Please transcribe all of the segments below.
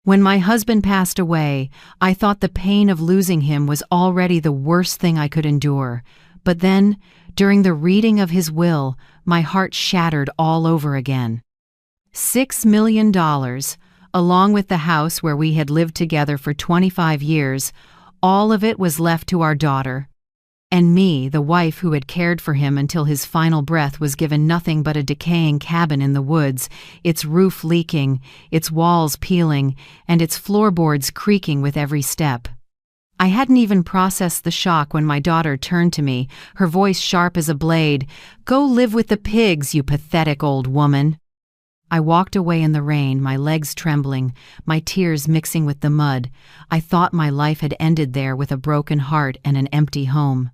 When my husband passed away, I thought the pain of losing him was already the worst thing I could endure. But then, during the reading of his will, my heart shattered all over again. $6 million, along with the house where we had lived together for 25 years, all of it was left to our daughter. And me, the wife who had cared for him until his final breath, was given nothing but a decaying cabin in the woods, its roof leaking, its walls peeling, and its floorboards creaking with every step. I hadn't even processed the shock when my daughter turned to me, her voice sharp as a blade. "Go live with the pigs, you pathetic old woman." I walked away in the rain, my legs trembling, my tears mixing with the mud. I thought my life had ended there with a broken heart and an empty home.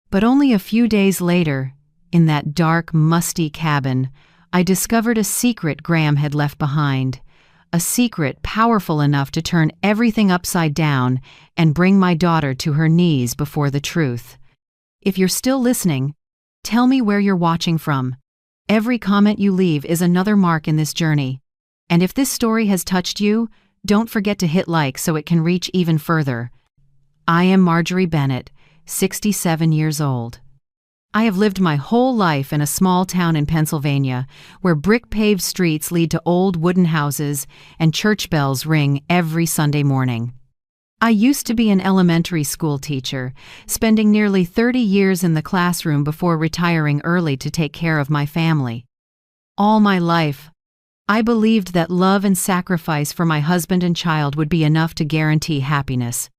But only a few days later, in that dark, musty cabin, I discovered a secret Graham had left behind. A secret powerful enough to turn everything upside down and bring my daughter to her knees before the truth. If you're still listening, tell me where you're watching from. Every comment you leave is another mark in this journey. And if this story has touched you, don't forget to hit like so it can reach even further. I am Marjorie Bennett, 67 years old. I have lived my whole life in a small town in Pennsylvania, where brick-paved streets lead to old wooden houses and church bells ring every Sunday morning. I used to be an elementary school teacher, spending nearly 30 years in the classroom before retiring early to take care of my family. All my life, I believed that love and sacrifice for my husband and child would be enough to guarantee happiness.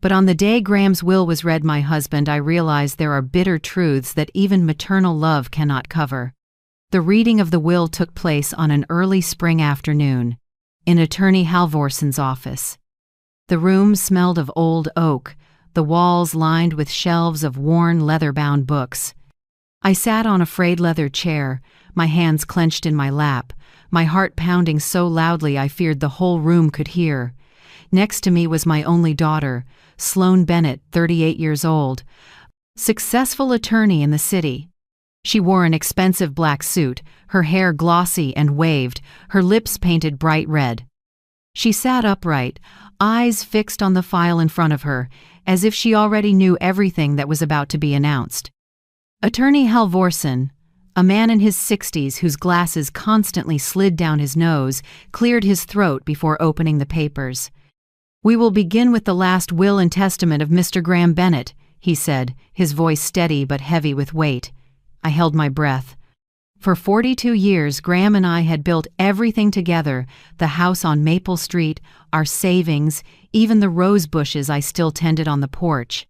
But on the day Graham's will was read my husband, I realized there are bitter truths that even maternal love cannot cover. The reading of the will took place on an early spring afternoon, in Attorney Halvorson's office. The room smelled of old oak, the walls lined with shelves of worn leather-bound books. I sat on a frayed leather chair, my hands clenched in my lap, my heart pounding so loudly I feared the whole room could hear. Next to me was my only daughter, Sloane Bennett, 38 years old, successful attorney in the city. She wore an expensive black suit, her hair glossy and waved, her lips painted bright red. She sat upright, eyes fixed on the file in front of her, as if she already knew everything that was about to be announced. Attorney Halvorson, a man in his 60s whose glasses constantly slid down his nose, cleared his throat before opening the papers. "We will begin with the last will and testament of Mr. Graham Bennett," he said, his voice steady but heavy with weight. I held my breath. For 42 years, Graham and I had built everything together, the house on Maple Street, our savings, even the rose bushes I still tended on the porch.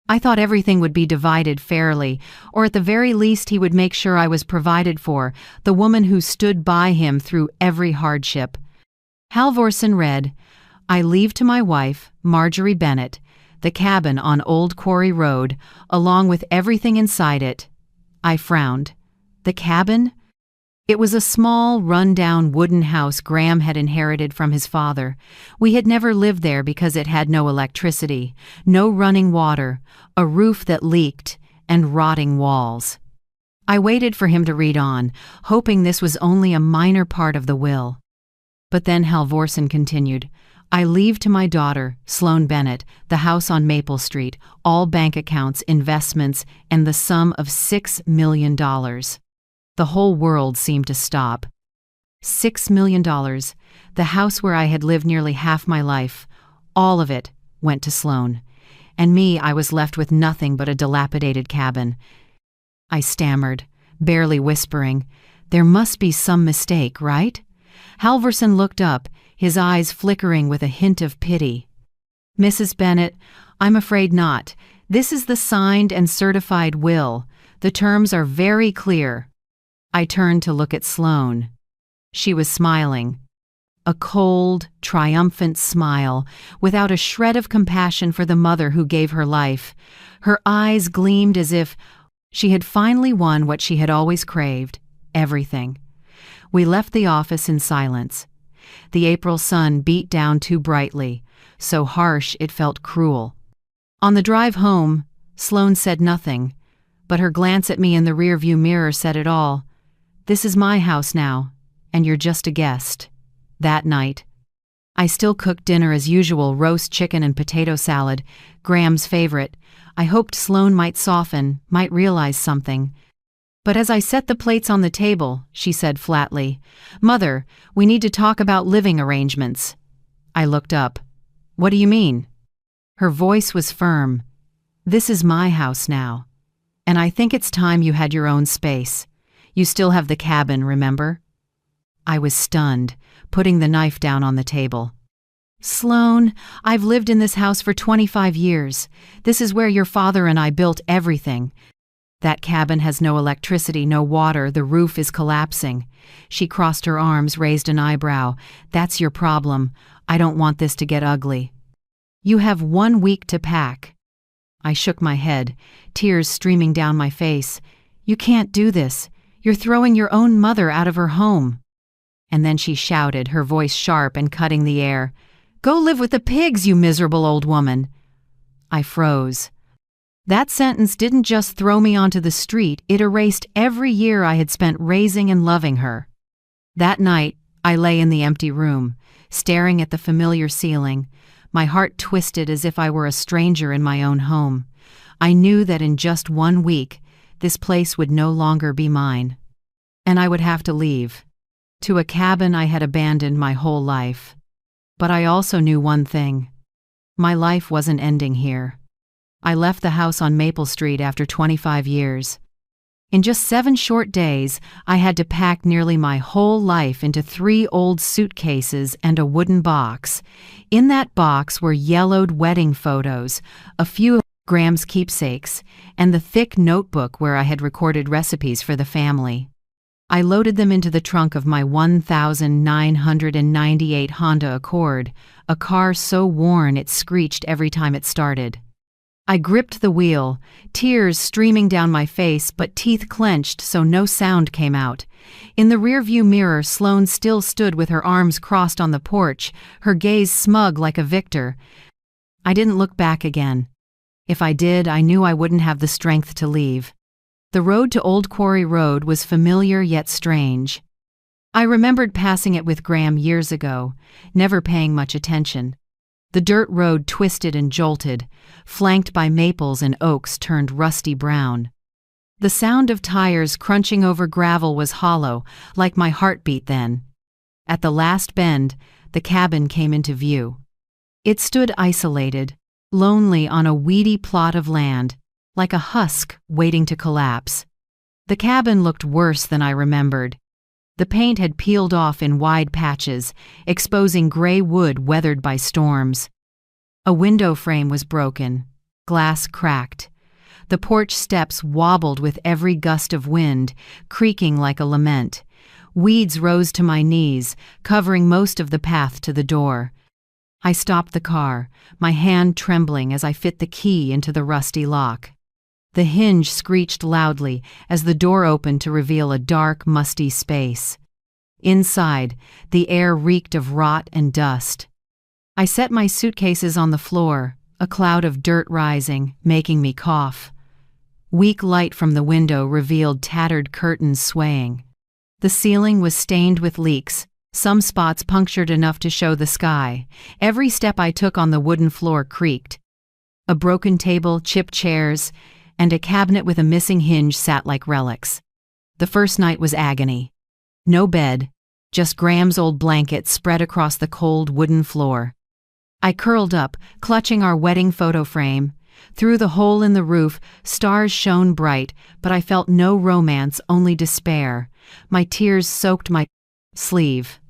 I thought everything would be divided fairly, or at the very least he would make sure I was provided for, the woman who stood by him through every hardship. Halvorson read, "I leave to my wife, Marjorie Bennett, the cabin on Old Quarry Road, along with everything inside it." I frowned. The cabin? It was a small, run-down wooden house Graham had inherited from his father. We had never lived there because it had no electricity, no running water, a roof that leaked, and rotting walls. I waited for him to read on, hoping this was only a minor part of the will. But then Halvorson continued, "I leave to my daughter, Sloane Bennett, the house on Maple Street, all bank accounts, investments, and the sum of $6 million. The whole world seemed to stop. $6 million, the house where I had lived nearly half my life, all of it went to Sloane. And me, I was left with nothing but a dilapidated cabin. I stammered, barely whispering, "There must be some mistake, right?" Halvorson looked up, his eyes flickering with a hint of pity. "Mrs. Bennett, I'm afraid not. This is the signed and certified will. The terms are very clear." I turned to look at Sloane. She was smiling. A cold, triumphant smile, without a shred of compassion for the mother who gave her life. Her eyes gleamed as if she had finally won what she had always craved, everything. We left the office in silence. The April sun beat down too brightly, so harsh it felt cruel. On the drive home, Sloane said nothing, but her glance at me in the rearview mirror said it all. "This is my house now, and you're just a guest." That night, I still cooked dinner as usual, roast chicken and potato salad, Graham's favorite. I hoped Sloane might soften, might realize something. But as I set the plates on the table, she said flatly, "Mother, we need to talk about living arrangements." I looked up. "What do you mean?" Her voice was firm. "This is my house now. And I think it's time you had your own space. You still have the cabin, remember?" I was stunned, putting the knife down on the table. "Sloane, I've lived in this house for 25 years. This is where your father and I built everything. That cabin has no electricity, no water, the roof is collapsing." She crossed her arms, raised an eyebrow. "That's your problem. I don't want this to get ugly. You have 1 week to pack." I shook my head, tears streaming down my face. "You can't do this. You're throwing your own mother out of her home." And then she shouted, her voice sharp and cutting the air, "Go live with the pigs, you miserable old woman." I froze. That sentence didn't just throw me onto the street, it erased every year I had spent raising and loving her. That night, I lay in the empty room, staring at the familiar ceiling, my heart twisted as if I were a stranger in my own home. I knew that in just 1 week, this place would no longer be mine. And I would have to leave, to a cabin I had abandoned my whole life. But I also knew one thing. My life wasn't ending here. I left the house on Maple Street after 25 years. In just 7 short days, I had to pack nearly my whole life into 3 old suitcases and a wooden box. In that box were yellowed wedding photos, a few of Graham's keepsakes, and the thick notebook where I had recorded recipes for the family. I loaded them into the trunk of my 1998 Honda Accord, a car so worn it screeched every time it started. I gripped the wheel, tears streaming down my face but teeth clenched so no sound came out. In the rearview mirror, Sloane still stood with her arms crossed on the porch, her gaze smug like a victor. I didn't look back again. If I did, I knew I wouldn't have the strength to leave. The road to Old Quarry Road was familiar yet strange. I remembered passing it with Graham years ago, never paying much attention. The dirt road twisted and jolted, flanked by maples and oaks turned rusty brown. The sound of tires crunching over gravel was hollow, like my heartbeat then. At the last bend, the cabin came into view. It stood isolated, lonely on a weedy plot of land, like a husk waiting to collapse. The cabin looked worse than I remembered. The paint had peeled off in wide patches, exposing gray wood weathered by storms. A window frame was broken, glass cracked. The porch steps wobbled with every gust of wind, creaking like a lament. Weeds rose to my knees, covering most of the path to the door. I stopped the car, my hand trembling as I fit the key into the rusty lock. The hinge screeched loudly as the door opened to reveal a dark, musty space. Inside, the air reeked of rot and dust. I set my suitcases on the floor, a cloud of dirt rising, making me cough. Weak light from the window revealed tattered curtains swaying. The ceiling was stained with leaks, some spots punctured enough to show the sky. Every step I took on the wooden floor creaked. A broken table, chipped chairs, and a cabinet with a missing hinge sat like relics. The first night was agony. No bed, just Graham's old blanket spread across the cold wooden floor. I curled up, clutching our wedding photo frame. Through the hole in the roof, stars shone bright, but I felt no romance, only despair. My tears soaked my sleeve.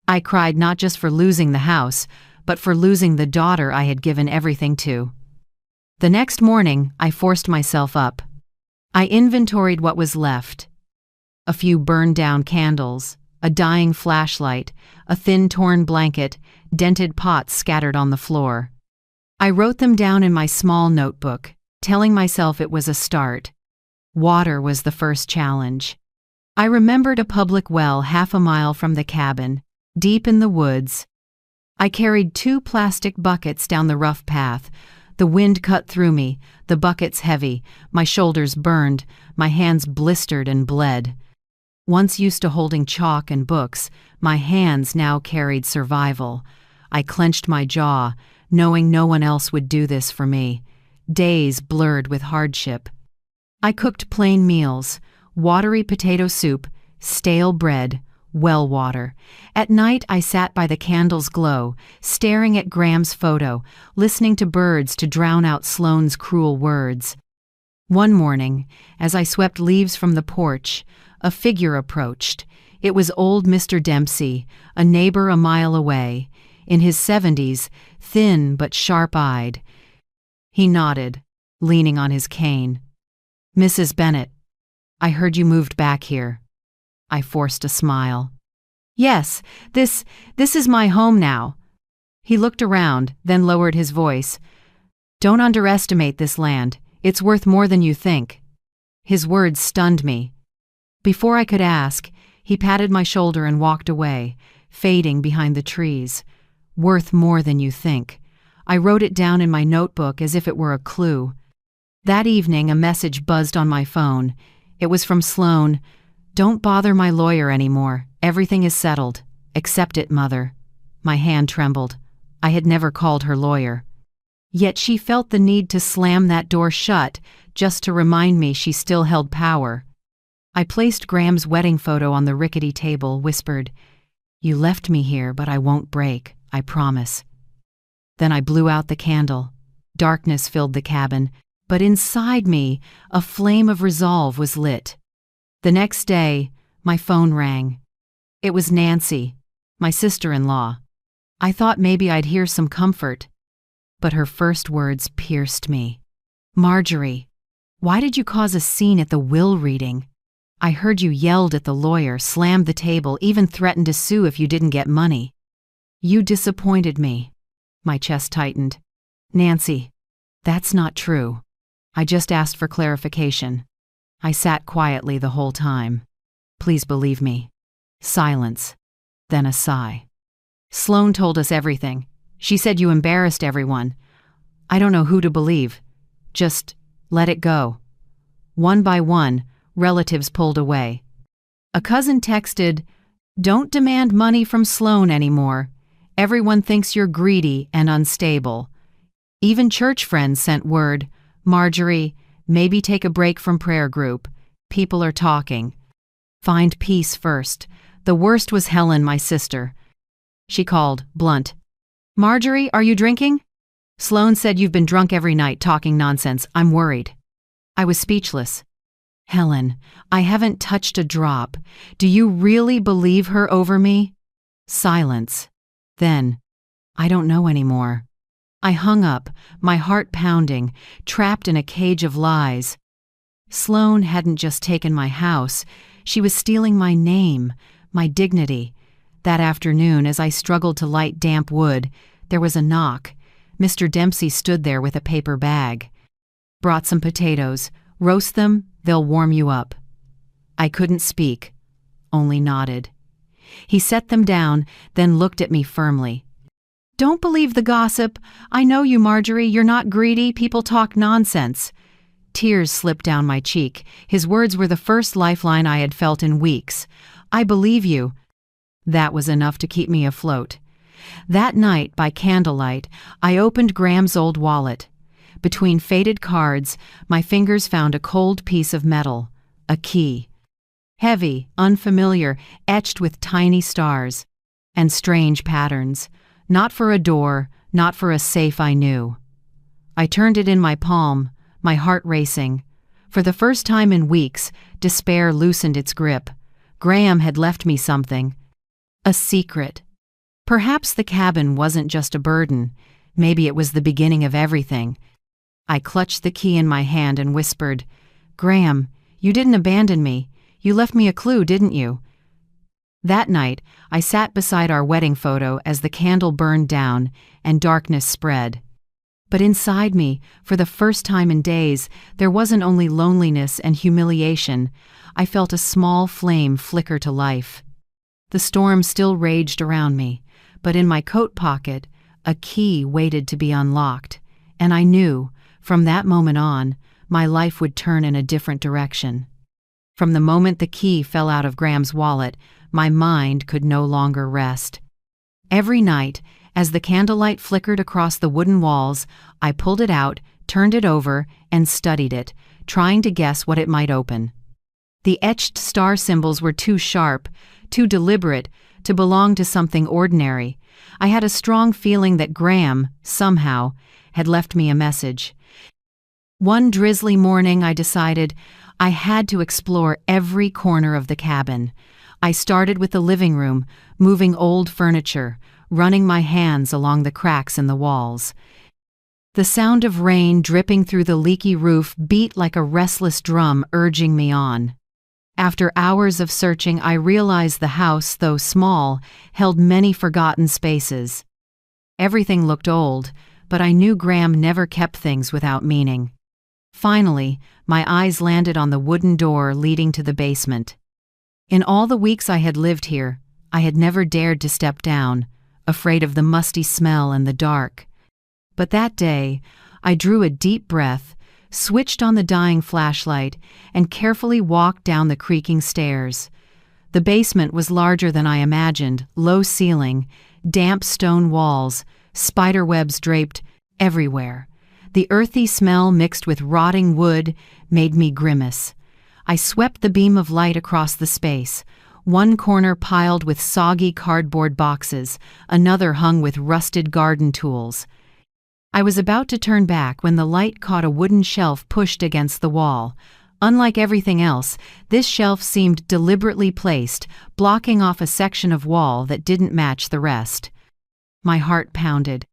I cried not just for losing the house, but for losing the daughter I had given everything to. The next morning, I forced myself up. I inventoried what was left. A few burned-down candles, a dying flashlight, a thin torn blanket, dented pots scattered on the floor. I wrote them down in my small notebook, telling myself it was a start. Water was the first challenge. I remembered a public well half a mile from the cabin, deep in the woods. I carried 2 plastic buckets down the rough path. The wind cut through me, the buckets heavy, my shoulders burned, my hands blistered and bled. Once used to holding chalk and books, my hands now carried survival. I clenched my jaw, knowing no one else would do this for me. Days blurred with hardship. I cooked plain meals, watery potato soup, stale bread, well water. At night I sat by the candle's glow, staring at Graham's photo, listening to birds to drown out Sloane's cruel words. One morning, as I swept leaves from the porch, a figure approached. It was old Mr. Dempsey, a neighbor a mile away, in his 70s, thin but sharp-eyed. He nodded, leaning on his cane. "Mrs. Bennet, I heard you moved back here." I forced a smile. "Yes, this is my home now." He looked around, then lowered his voice. "Don't underestimate this land. It's worth more than you think." His words stunned me. Before I could ask, he patted my shoulder and walked away, fading behind the trees. Worth more than you think. I wrote it down in my notebook as if it were a clue. That evening, a message buzzed on my phone. It was from Sloane. "Don't bother my lawyer anymore. Everything is settled. Accept it, Mother." My hand trembled. I had never called her lawyer. Yet she felt the need to slam that door shut, just to remind me she still held power. I placed Graham's wedding photo on the rickety table, whispered, "You left me here, but I won't break, I promise." Then I blew out the candle. Darkness filled the cabin, but inside me, a flame of resolve was lit. The next day, my phone rang. It was Nancy, my sister-in-law. I thought maybe I'd hear some comfort. But her first words pierced me. "Marjorie, why did you cause a scene at the will reading? I heard you yelled at the lawyer, slammed the table, even threatened to sue if you didn't get money. You disappointed me." My chest tightened. "Nancy, that's not true. I just asked for clarification." I sat quietly the whole time. "Please believe me." Silence. Then a sigh. "Sloane told us everything. She said you embarrassed everyone. I don't know who to believe. Just let it go." One by one, relatives pulled away. A cousin texted, "Don't demand money from Sloane anymore. Everyone thinks you're greedy and unstable." Even church friends sent word, "Marjorie, maybe take a break from prayer group. People are talking. Find peace first." The worst was Helen, my sister. She called, blunt. "Marjorie, are you drinking? Sloane said you've been drunk every night talking nonsense. I'm worried." I was speechless. "Helen, I haven't touched a drop. Do you really believe her over me?" Silence. Then, "I don't know anymore." I hung up, my heart pounding, trapped in a cage of lies. Sloane hadn't just taken my house. She was stealing my name, my dignity. That afternoon, as I struggled to light damp wood, there was a knock. Mr. Dempsey stood there with a paper bag. "Brought some potatoes. Roast them, they'll warm you up." I couldn't speak, only nodded. He set them down, then looked at me firmly. "Don't believe the gossip. I know you, Marjorie. You're not greedy. People talk nonsense." Tears slipped down my cheek. His words were the first lifeline I had felt in weeks. "I believe you." That was enough to keep me afloat. That night, by candlelight, I opened Graham's old wallet. Between faded cards, my fingers found a cold piece of metal, a key. Heavy, unfamiliar, etched with tiny stars. And strange patterns. Not for a door, not for a safe I knew. I turned it in my palm, my heart racing. For the first time in weeks, despair loosened its grip. Graham had left me something. A secret. Perhaps the cabin wasn't just a burden. Maybe it was the beginning of everything. I clutched the key in my hand and whispered, "Graham, you didn't abandon me. You left me a clue, didn't you?" That night, I sat beside our wedding photo as the candle burned down and darkness spread. But inside me, for the first time in days, there wasn't only loneliness and humiliation. I felt a small flame flicker to life. The storm still raged around me, but in my coat pocket, a key waited to be unlocked, and I knew, from that moment on, my life would turn in a different direction. From the moment the key fell out of Graham's wallet, my mind could no longer rest. Every night, as the candlelight flickered across the wooden walls, I pulled it out, turned it over, and studied it, trying to guess what it might open. The etched star symbols were too sharp, too deliberate, to belong to something ordinary. I had a strong feeling that Graham, somehow, had left me a message. One drizzly morning, I decided I had to explore every corner of the cabin. I started with the living room, moving old furniture, running my hands along the cracks in the walls. The sound of rain dripping through the leaky roof beat like a restless drum urging me on. After hours of searching, I realized the house, though small, held many forgotten spaces. Everything looked old, but I knew Graham never kept things without meaning. Finally, my eyes landed on the wooden door leading to the basement. In all the weeks I had lived here, I had never dared to step down, afraid of the musty smell and the dark. But that day, I drew a deep breath, switched on the dying flashlight, and carefully walked down the creaking stairs. The basement was larger than I imagined, low ceiling, damp stone walls, spider webs draped everywhere. The earthy smell mixed with rotting wood made me grimace. I swept the beam of light across the space, one corner piled with soggy cardboard boxes, another hung with rusted garden tools. I was about to turn back when the light caught a wooden shelf pushed against the wall. Unlike everything else, this shelf seemed deliberately placed, blocking off a section of wall that didn't match the rest. My heart pounded.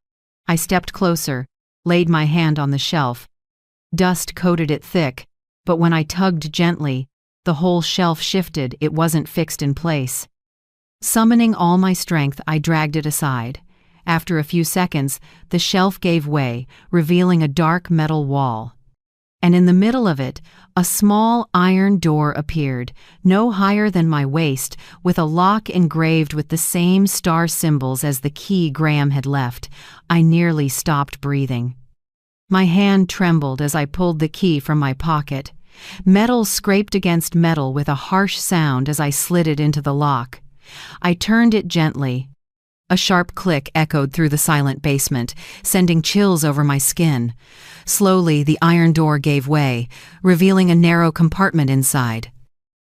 I stepped closer, laid my hand on the shelf. Dust coated it thick, but when I tugged gently, the whole shelf shifted. It wasn't fixed in place. Summoning all my strength, I dragged it aside. After a few seconds, the shelf gave way, revealing a dark metal wall. And in the middle of it, a small iron door appeared, no higher than my waist, with a lock engraved with the same star symbols as the key Graham had left. I nearly stopped breathing. My hand trembled as I pulled the key from my pocket. Metal scraped against metal with a harsh sound as I slid it into the lock. I turned it gently. A sharp click echoed through the silent basement, sending chills over my skin. Slowly, the iron door gave way, revealing a narrow compartment inside.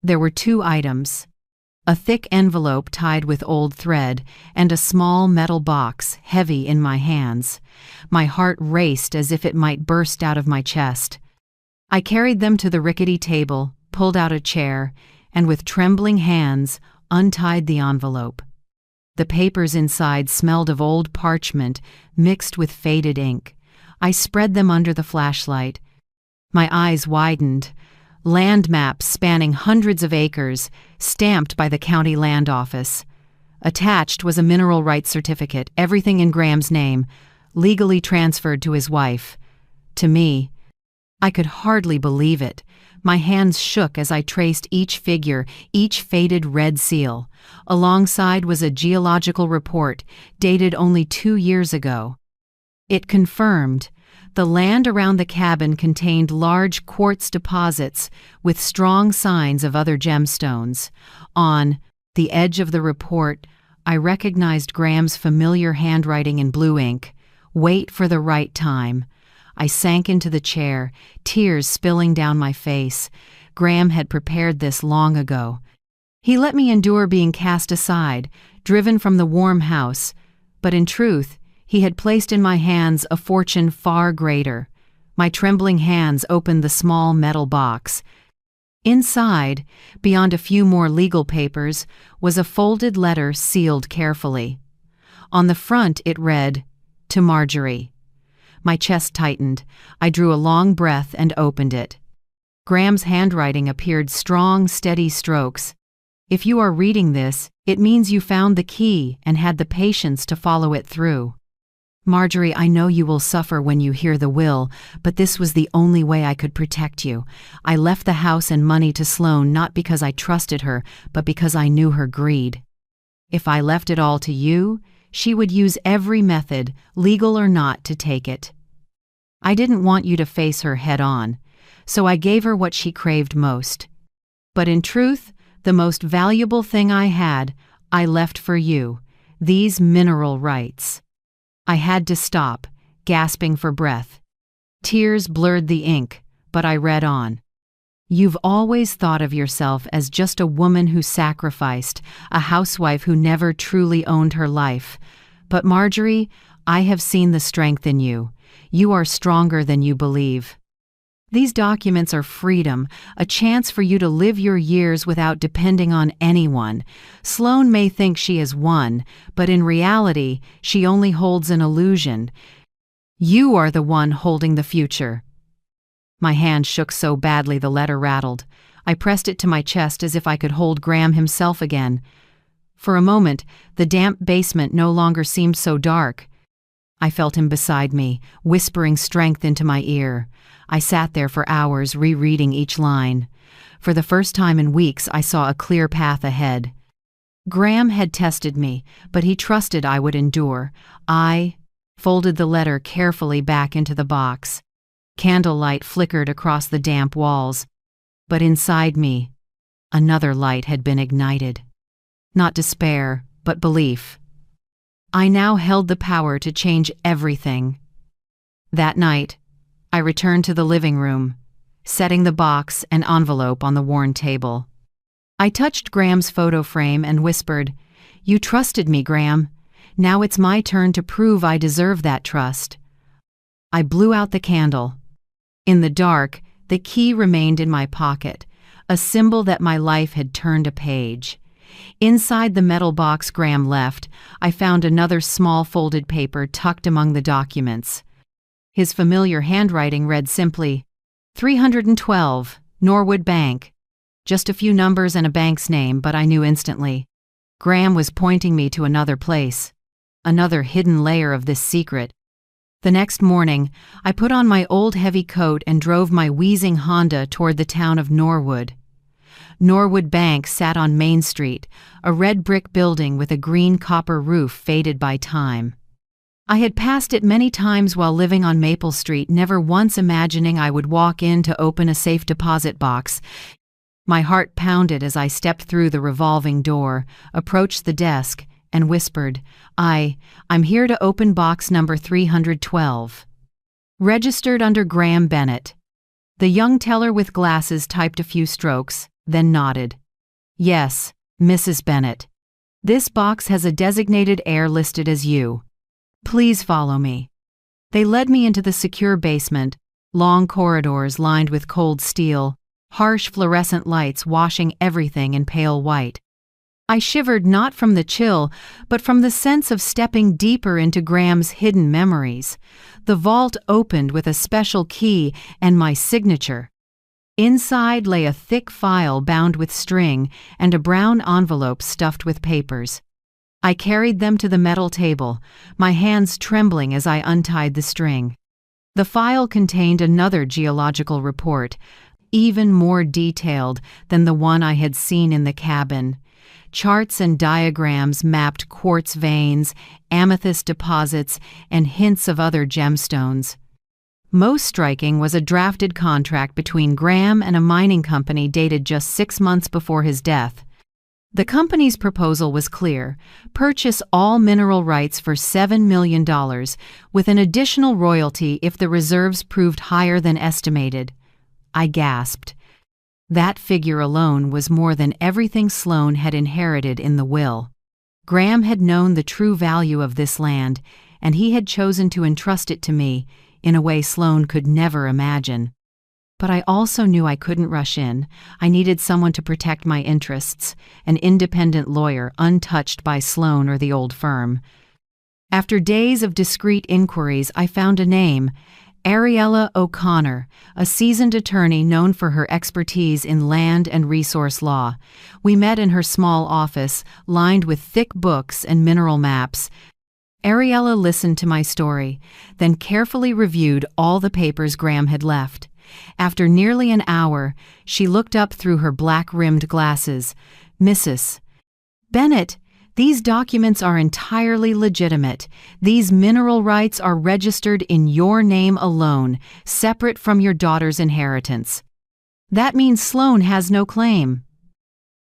There were 2 items: a thick envelope tied with old thread, and a small metal box, heavy in my hands. My heart raced as if it might burst out of my chest. I carried them to the rickety table, pulled out a chair, and with trembling hands, untied the envelope. The papers inside smelled of old parchment mixed with faded ink. I spread them under the flashlight. My eyes widened. Land maps spanning hundreds of acres, stamped by the county land office. Attached was a mineral rights certificate, everything in Graham's name, legally transferred to his wife. To me, I could hardly believe it. My hands shook as I traced each figure, each faded red seal. Alongside was a geological report, dated only 2 years ago. It confirmed the land around the cabin contained large quartz deposits with strong signs of other gemstones. On the edge of the report, I recognized Graham's familiar handwriting in blue ink. "Wait for the right time." I sank into the chair, tears spilling down my face. Graham had prepared this long ago. He let me endure being cast aside, driven from the warm house, but in truth, he had placed in my hands a fortune far greater. My trembling hands opened the small metal box. Inside, beyond a few more legal papers, was a folded letter sealed carefully. On the front it read, "To Marjorie." My chest tightened. I drew a long breath and opened it. Graham's handwriting appeared strong, steady strokes. "If you are reading this, it means you found the key and had the patience to follow it through. Marjorie, I know you will suffer when you hear the will, but this was the only way I could protect you. I left the house and money to Sloane not because I trusted her, but because I knew her greed. If I left it all to you, she would use every method, legal or not, to take it. I didn't want you to face her head on, so I gave her what she craved most. But in truth, the most valuable thing I had, I left for you, these mineral rights." I had to stop, gasping for breath. Tears blurred the ink, but I read on. "You've always thought of yourself as just a woman who sacrificed, a housewife who never truly owned her life. But Marjorie, I have seen the strength in you. You are stronger than you believe. These documents are freedom, a chance for you to live your years without depending on anyone. Sloane may think she has won, but in reality, she only holds an illusion. You are the one holding the future." My hand shook so badly the letter rattled. I pressed it to my chest as if I could hold Graham himself again. For a moment, the damp basement no longer seemed so dark. I felt him beside me, whispering strength into my ear. I sat there for hours, rereading each line. For the first time in weeks, I saw a clear path ahead. Graham had tested me, but he trusted I would endure. I folded the letter carefully back into the box. Candlelight flickered across the damp walls. But inside me, another light had been ignited. Not despair, but belief. I now held the power to change everything. That night, I returned to the living room, setting the box and envelope on the worn table. I touched Graham's photo frame and whispered, "You trusted me, Graham. Now it's my turn to prove I deserve that trust." I blew out the candle. In the dark, the key remained in my pocket, a symbol that my life had turned a page. Inside the metal box Graham left, I found another small folded paper tucked among the documents. His familiar handwriting read simply, 312, Norwood Bank. Just a few numbers and a bank's name, but I knew instantly. Graham was pointing me to another place, another hidden layer of this secret. The next morning, I put on my old heavy coat and drove my wheezing Honda toward the town of Norwood. Norwood Bank sat on Main Street, a red brick building with a green copper roof faded by time. I had passed it many times while living on Maple Street, never once imagining I would walk in to open a safe deposit box. My heart pounded as I stepped through the revolving door, approached the desk, and whispered, I'm here to open box number 312. Registered under Graham Bennett." The young teller with glasses typed a few strokes, then nodded. "Yes, Mrs. Bennett. This box has a designated heir listed as you. Please follow me." They led me into the secure basement, long corridors lined with cold steel, harsh fluorescent lights washing everything in pale white. I shivered not from the chill, but from the sense of stepping deeper into Graham's hidden memories. The vault opened with a special key and my signature. Inside lay a thick file bound with string and a brown envelope stuffed with papers. I carried them to the metal table, my hands trembling as I untied the string. The file contained another geological report, even more detailed than the one I had seen in the cabin. Charts and diagrams mapped quartz veins, amethyst deposits, and hints of other gemstones. Most striking was a drafted contract between Graham and a mining company dated just 6 months before his death. The company's proposal was clear: purchase all mineral rights for $7 million, with an additional royalty if the reserves proved higher than estimated. I gasped. That figure alone was more than everything Sloane had inherited in the will. Graham had known the true value of this land, and he had chosen to entrust it to me in a way Sloane could never imagine. But I also knew I couldn't rush in. I needed someone to protect my interests, an independent lawyer untouched by Sloane or the old firm. After days of discreet inquiries, I found a name: Ariella O'Connor, a seasoned attorney known for her expertise in land and resource law. We met in her small office, lined with thick books and mineral maps. Ariella listened to my story, then carefully reviewed all the papers Graham had left. After nearly an hour, she looked up through her black-rimmed glasses. "Mrs. Bennett, these documents are entirely legitimate. These mineral rights are registered in your name alone, separate from your daughter's inheritance. That means Sloane has no claim."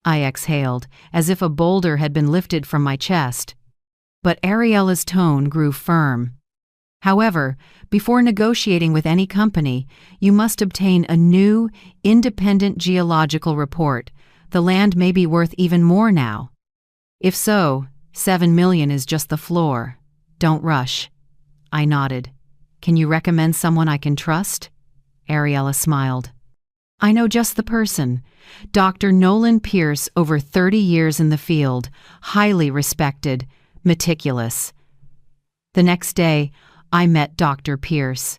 I exhaled, as if a boulder had been lifted from my chest. But Ariella's tone grew firm. However, before negotiating with any company, you must obtain a new, independent geological report. The land may be worth even more now. If so, 7 million is just the floor. Don't rush. I nodded. Can you recommend someone I can trust? Ariella smiled. I know just the person. Dr. Nolan Pierce, over 30 years in the field, highly respected, meticulous. The next day, I met Dr. Pierce.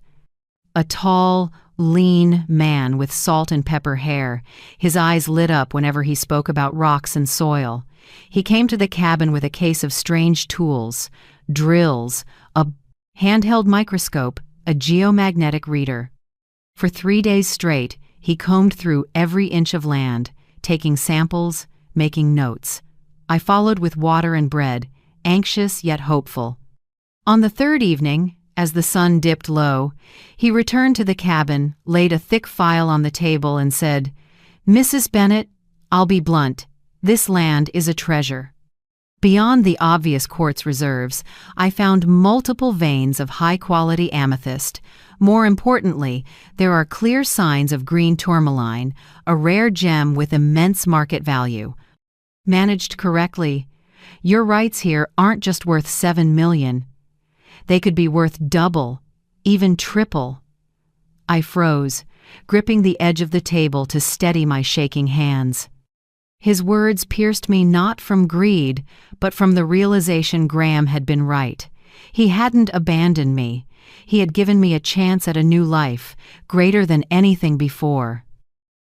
A tall, lean man with salt and pepper hair. His eyes lit up whenever he spoke about rocks and soil. He came to the cabin with a case of strange tools, drills, a handheld microscope, a geomagnetic reader. For 3 days straight, he combed through every inch of land, taking samples, making notes. I followed with water and bread, anxious yet hopeful. On the third evening, as the sun dipped low, he returned to the cabin, laid a thick file on the table, and said, "Mrs. Bennett, I'll be blunt. This land is a treasure." Beyond the obvious quartz reserves, I found multiple veins of high-quality amethyst. More importantly, there are clear signs of green tourmaline, a rare gem with immense market value. Managed correctly, your rights here aren't just worth 7 million. They could be worth double, even triple. I froze, gripping the edge of the table to steady my shaking hands. His words pierced me not from greed, but from the realization Graham had been right. He hadn't abandoned me. He had given me a chance at a new life, greater than anything before.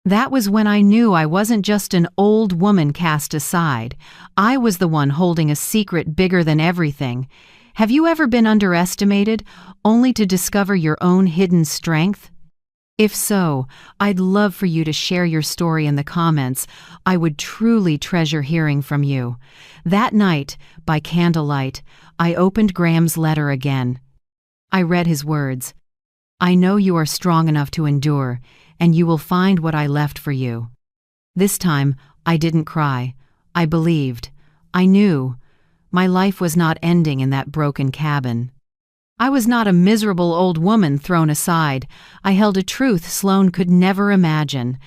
That was when I knew I wasn't just an old woman cast aside. I was the one holding a secret bigger than everything. Have you ever been underestimated, only to discover your own hidden strength? If so, I'd love for you to share your story in the comments. I would truly treasure hearing from you. That night, by candlelight, I opened Graham's letter again. I read his words. I know you are strong enough to endure, and you will find what I left for you. This time, I didn't cry. I believed. I knew. My life was not ending in that broken cabin. I was not a miserable old woman thrown aside. I held a truth Sloane could never imagine.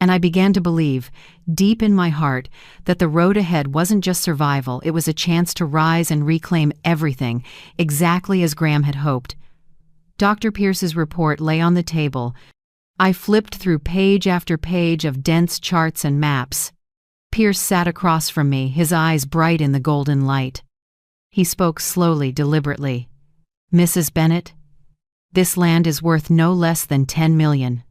And I began to believe, deep in my heart, that the road ahead wasn't just survival, it was a chance to rise and reclaim everything, exactly as Graham had hoped. Dr. Pierce's report lay on the table. I flipped through page after page of dense charts and maps. Pierce sat across from me, his eyes bright in the golden light. He spoke slowly, deliberately. Mrs. Bennett, this land is worth no less than $10 million.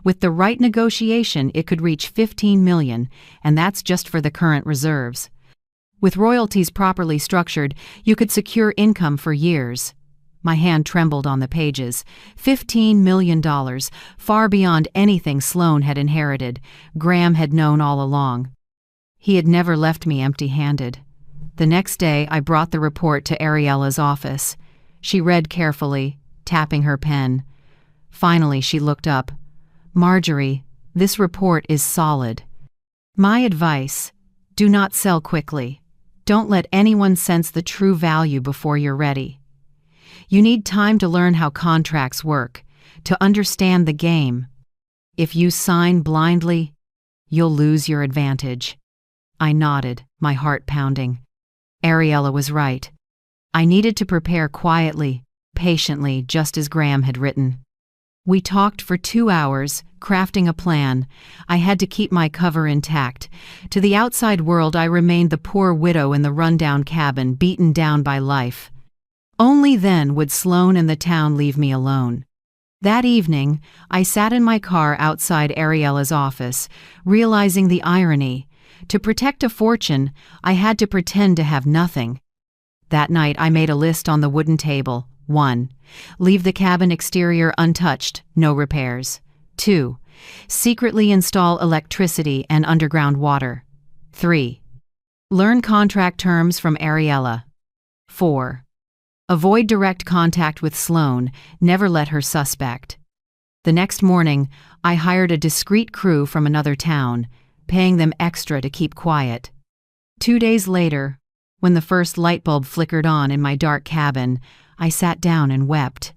With the right negotiation, it could reach 15 million, and that's just for the current reserves. With royalties properly structured, you could secure income for years. My hand trembled on the pages. $15 million, far beyond anything Sloane had inherited. Graham had known all along. He had never left me empty-handed. The next day, I brought the report to Ariella's office. She read carefully, tapping her pen. Finally, she looked up. Marjorie, this report is solid. My advice, do not sell quickly. Don't let anyone sense the true value before you're ready. You need time to learn how contracts work, to understand the game. If you sign blindly, you'll lose your advantage. I nodded, my heart pounding. Ariella was right. I needed to prepare quietly, patiently, just as Graham had written. We talked for 2 hours, crafting a plan. I had to keep my cover intact. To the outside world, I remained the poor widow in the rundown cabin, beaten down by life. Only then would Sloane and the town leave me alone. That evening, I sat in my car outside Ariella's office, realizing the irony. To protect a fortune, I had to pretend to have nothing. That night, I made a list on the wooden table. 1. Leave the cabin exterior untouched, no repairs. 2. Secretly install electricity and underground water. 3. Learn contract terms from Ariella. 4. Avoid direct contact with Sloane, never let her suspect. The next morning, I hired a discreet crew from another town. paying them extra to keep quiet. 2 days later, when the first light bulb flickered on in my dark cabin, I sat down and wept.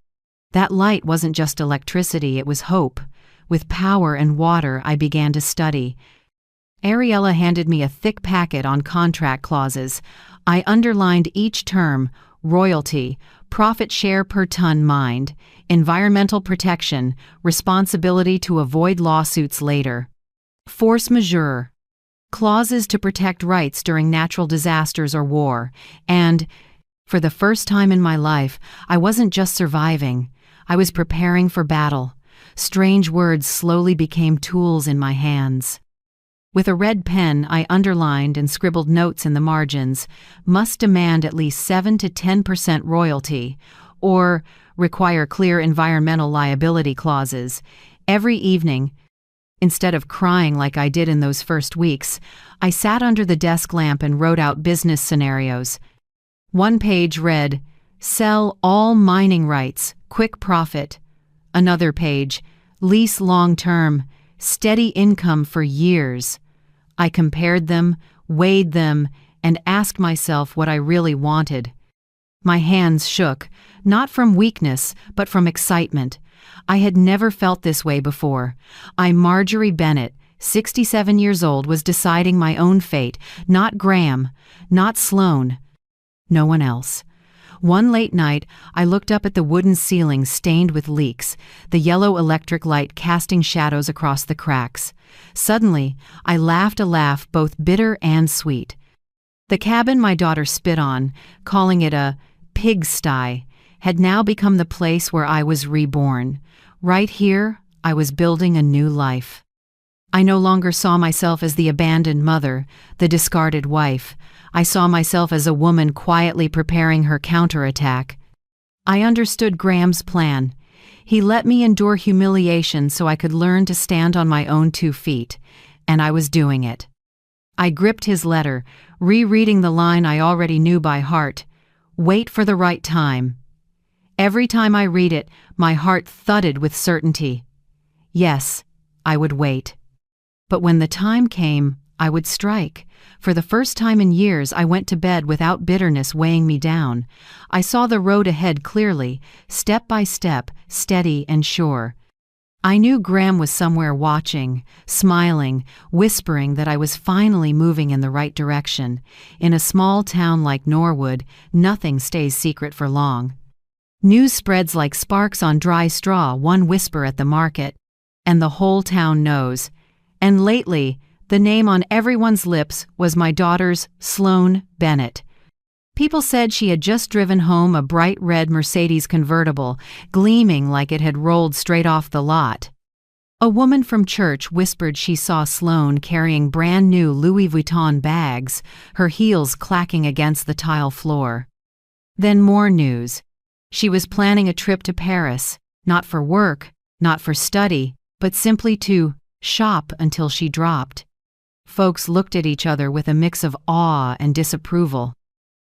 That light wasn't just electricity, it was hope. With power and water, I began to study. Ariella handed me a thick packet on contract clauses. I underlined each term: royalty, profit share per ton mined, environmental protection, responsibility to avoid lawsuits later, force majeure, clauses to protect rights during natural disasters or war, and, for the first time in my life, I wasn't just surviving, I was preparing for battle. Strange words slowly became tools in my hands. With a red pen, I underlined and scribbled notes in the margins: must demand at least 7 to 10% royalty, or require clear environmental liability clauses. Every evening, instead of crying like I did in those first weeks, I sat under the desk lamp and wrote out business scenarios. One page read, sell all mining rights, quick profit. Another page, lease long-term, steady income for years. I compared them, weighed them, and asked myself what I really wanted. My hands shook, not from weakness, but from excitement. I had never felt this way before. Marjorie Bennett, 67 years old, was deciding my own fate, not Graham, not Sloan, no one else. One late night, I looked up at the wooden ceiling stained with leaks, the yellow electric light casting shadows across the cracks. Suddenly, I laughed a laugh both bitter and sweet. The cabin my daughter spit on, calling it a pigsty, had now become the place where I was reborn. Right here, I was building a new life. I no longer saw myself as the abandoned mother, the discarded wife. I saw myself as a woman quietly preparing her counterattack. I understood Graham's plan. He let me endure humiliation so I could learn to stand on my own 2 feet, and I was doing it. I gripped his letter, rereading the line I already knew by heart: wait for the right time. Every time I read it, my heart thudded with certainty. Yes, I would wait. But when the time came, I would strike. For the first time in years, I went to bed without bitterness weighing me down. I saw the road ahead clearly, step by step, steady and sure. I knew Graham was somewhere watching, smiling, whispering that I was finally moving in the right direction. In a small town like Norwood, nothing stays secret for long. News spreads like sparks on dry straw, one whisper at the market, and the whole town knows. And lately, the name on everyone's lips was my daughter's, Sloan Bennett. People said she had just driven home a bright red Mercedes convertible, gleaming like it had rolled straight off the lot. A woman from church whispered she saw Sloan carrying brand new Louis Vuitton bags, her heels clacking against the tile floor. Then more news. She was planning a trip to Paris, not for work, not for study, but simply to shop until she dropped. Folks looked at each other with a mix of awe and disapproval.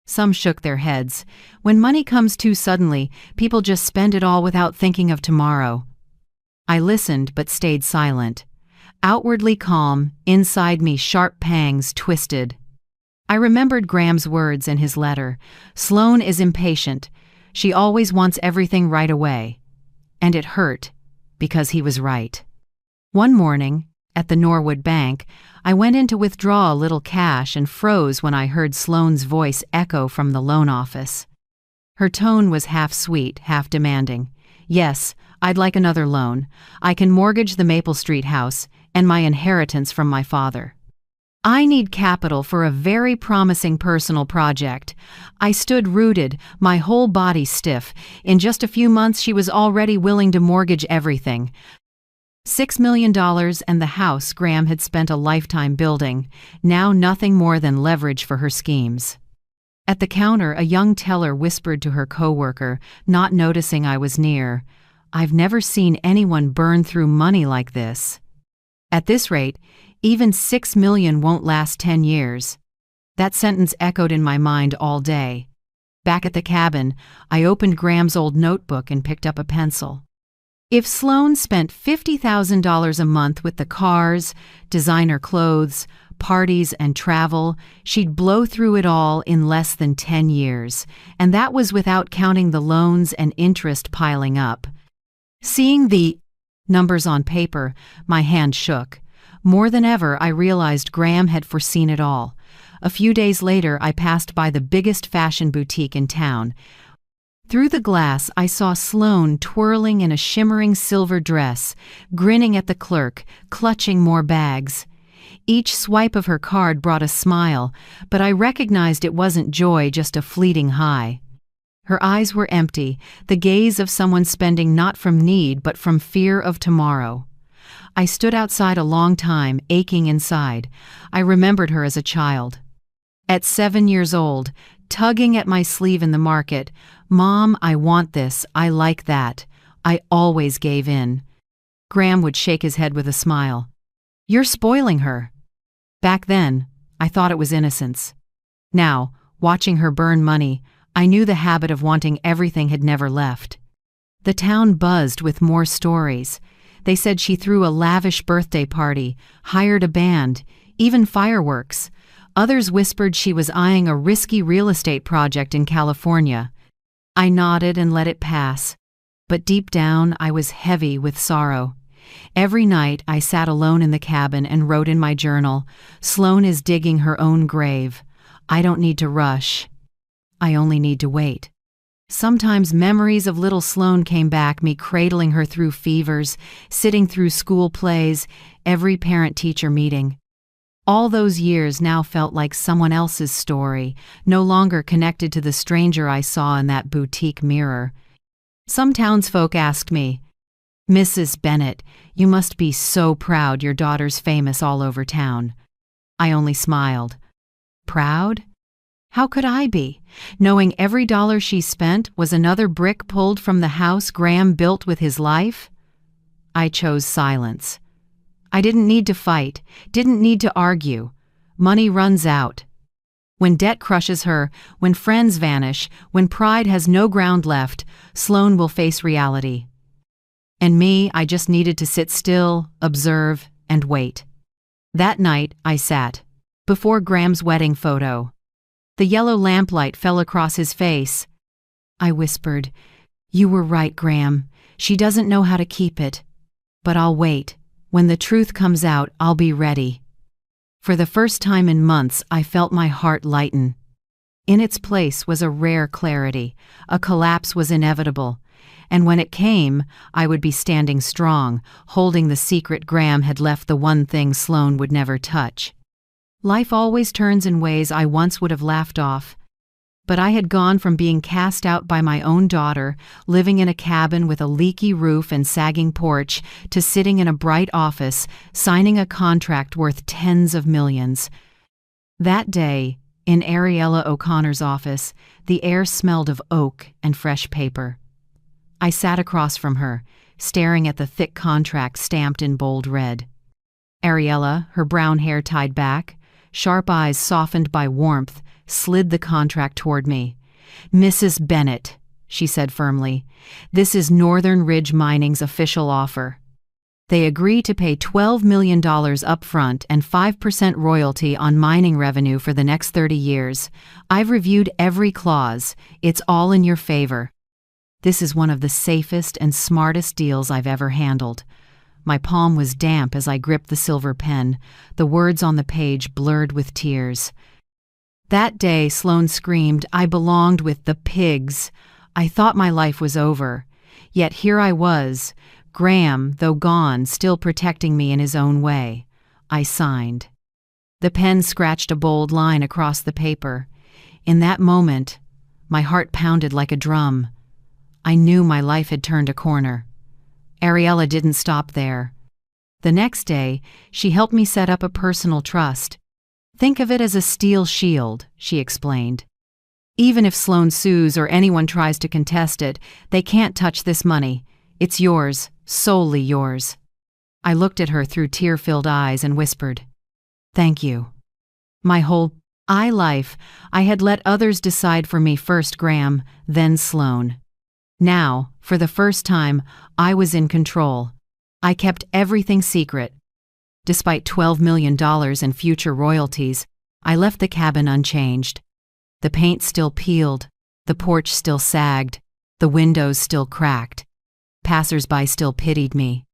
Some shook their heads. When money comes too suddenly, people just spend it all without thinking of tomorrow. I listened but stayed silent. Outwardly calm, inside me sharp pangs twisted. I remembered Graham's words in his letter. Sloan is impatient. She always wants everything right away. And it hurt, because he was right. One morning, at the Norwood Bank, I went in to withdraw a little cash and froze when I heard Sloan's voice echo from the loan office. Her tone was half sweet, half demanding. Yes, I'd like another loan. I can mortgage the Maple Street house and my inheritance from my father. I need capital for a very promising personal project. I stood rooted, my whole body stiff. In just a few months, she was already willing to mortgage everything. $6 million and the house Graham had spent a lifetime building, now nothing more than leverage for her schemes. At the counter, a young teller whispered to her coworker, not noticing I was near, "I've never seen anyone burn through money like this. At this rate, even $6 million won't last 10 years. That sentence echoed in my mind all day. Back at the cabin, I opened Graham's old notebook and picked up a pencil. If Sloan spent $50,000 a month with the cars, designer clothes, parties, and travel, she'd blow through it all in less than 10 years, and that was without counting the loans and interest piling up. Seeing the numbers on paper, my hand shook. More than ever, I realized Graham had foreseen it all. A few days later, I passed by the biggest fashion boutique in town. Through the glass, I saw Sloan twirling in a shimmering silver dress, grinning at the clerk, clutching more bags. Each swipe of her card brought a smile, but I recognized it wasn't joy, just a fleeting high. Her eyes were empty, the gaze of someone spending not from need but from fear of tomorrow. I stood outside a long time, aching inside. I remembered her as a child. At 7 years old, tugging at my sleeve in the market, "Mom, I want this, I like that." I always gave in. Graham would shake his head with a smile. "You're spoiling her." Back then, I thought it was innocence. Now, watching her burn money, I knew the habit of wanting everything had never left. The town buzzed with more stories. They said she threw a lavish birthday party, hired a band, even fireworks. Others whispered she was eyeing a risky real estate project in California. I nodded and let it pass. But deep down, I was heavy with sorrow. Every night, I sat alone in the cabin and wrote in my journal, "Sloan is digging her own grave. I don't need to rush. I only need to wait." Sometimes memories of little Sloan came back, me cradling her through fevers, sitting through school plays, every parent-teacher meeting. All those years now felt like someone else's story, no longer connected to the stranger I saw in that boutique mirror. Some townsfolk asked me, "Mrs. Bennett, you must be so proud your daughter's famous all over town." I only smiled. Proud? How could I be, knowing every dollar she spent was another brick pulled from the house Graham built with his life? I chose silence. I didn't need to fight, didn't need to argue. Money runs out. When debt crushes her, when friends vanish, when pride has no ground left, Sloan will face reality. And me, I just needed to sit still, observe, and wait. That night, I sat before Graham's wedding photo. The yellow lamplight fell across his face. I whispered, "You were right, Graham. She doesn't know how to keep it. But I'll wait. When the truth comes out, I'll be ready." For the first time in months, I felt my heart lighten. In its place was a rare clarity. A collapse was inevitable. And when it came, I would be standing strong, holding the secret Graham had left, the one thing Sloan would never touch. Life always turns in ways I once would have laughed off. But I had gone from being cast out by my own daughter, living in a cabin with a leaky roof and sagging porch, to sitting in a bright office, signing a contract worth tens of millions. That day, in Ariella O'Connor's office, the air smelled of oak and fresh paper. I sat across from her, staring at the thick contract stamped in bold red. Ariella, her brown hair tied back, sharp eyes softened by warmth, slid the contract toward me. "Mrs. Bennett," she said firmly, "this is Northern Ridge Mining's official offer. They agree to pay $12 million upfront and 5% royalty on mining revenue for the next 30 years. I've reviewed every clause. It's all in your favor. This is one of the safest and smartest deals I've ever handled." My palm was damp as I gripped the silver pen, the words on the page blurred with tears. That day, Sloan screamed, "I belonged with the pigs." I thought my life was over. Yet here I was, Graham, though gone, still protecting me in his own way. I signed. The pen scratched a bold line across the paper. In that moment, my heart pounded like a drum. I knew my life had turned a corner. Ariella didn't stop there. The next day, she helped me set up a personal trust. "Think of it as a steel shield," she explained. "Even if Sloan sues or anyone tries to contest it, they can't touch this money. It's yours, solely yours." I looked at her through tear-filled eyes and whispered, "Thank you." My whole life, I had let others decide for me, first Graham, then Sloan. Now, for the first time, I was in control. I kept everything secret. Despite $12 million in future royalties, I left the cabin unchanged. The paint still peeled, the porch still sagged, the windows still cracked. Passers-by still pitied me.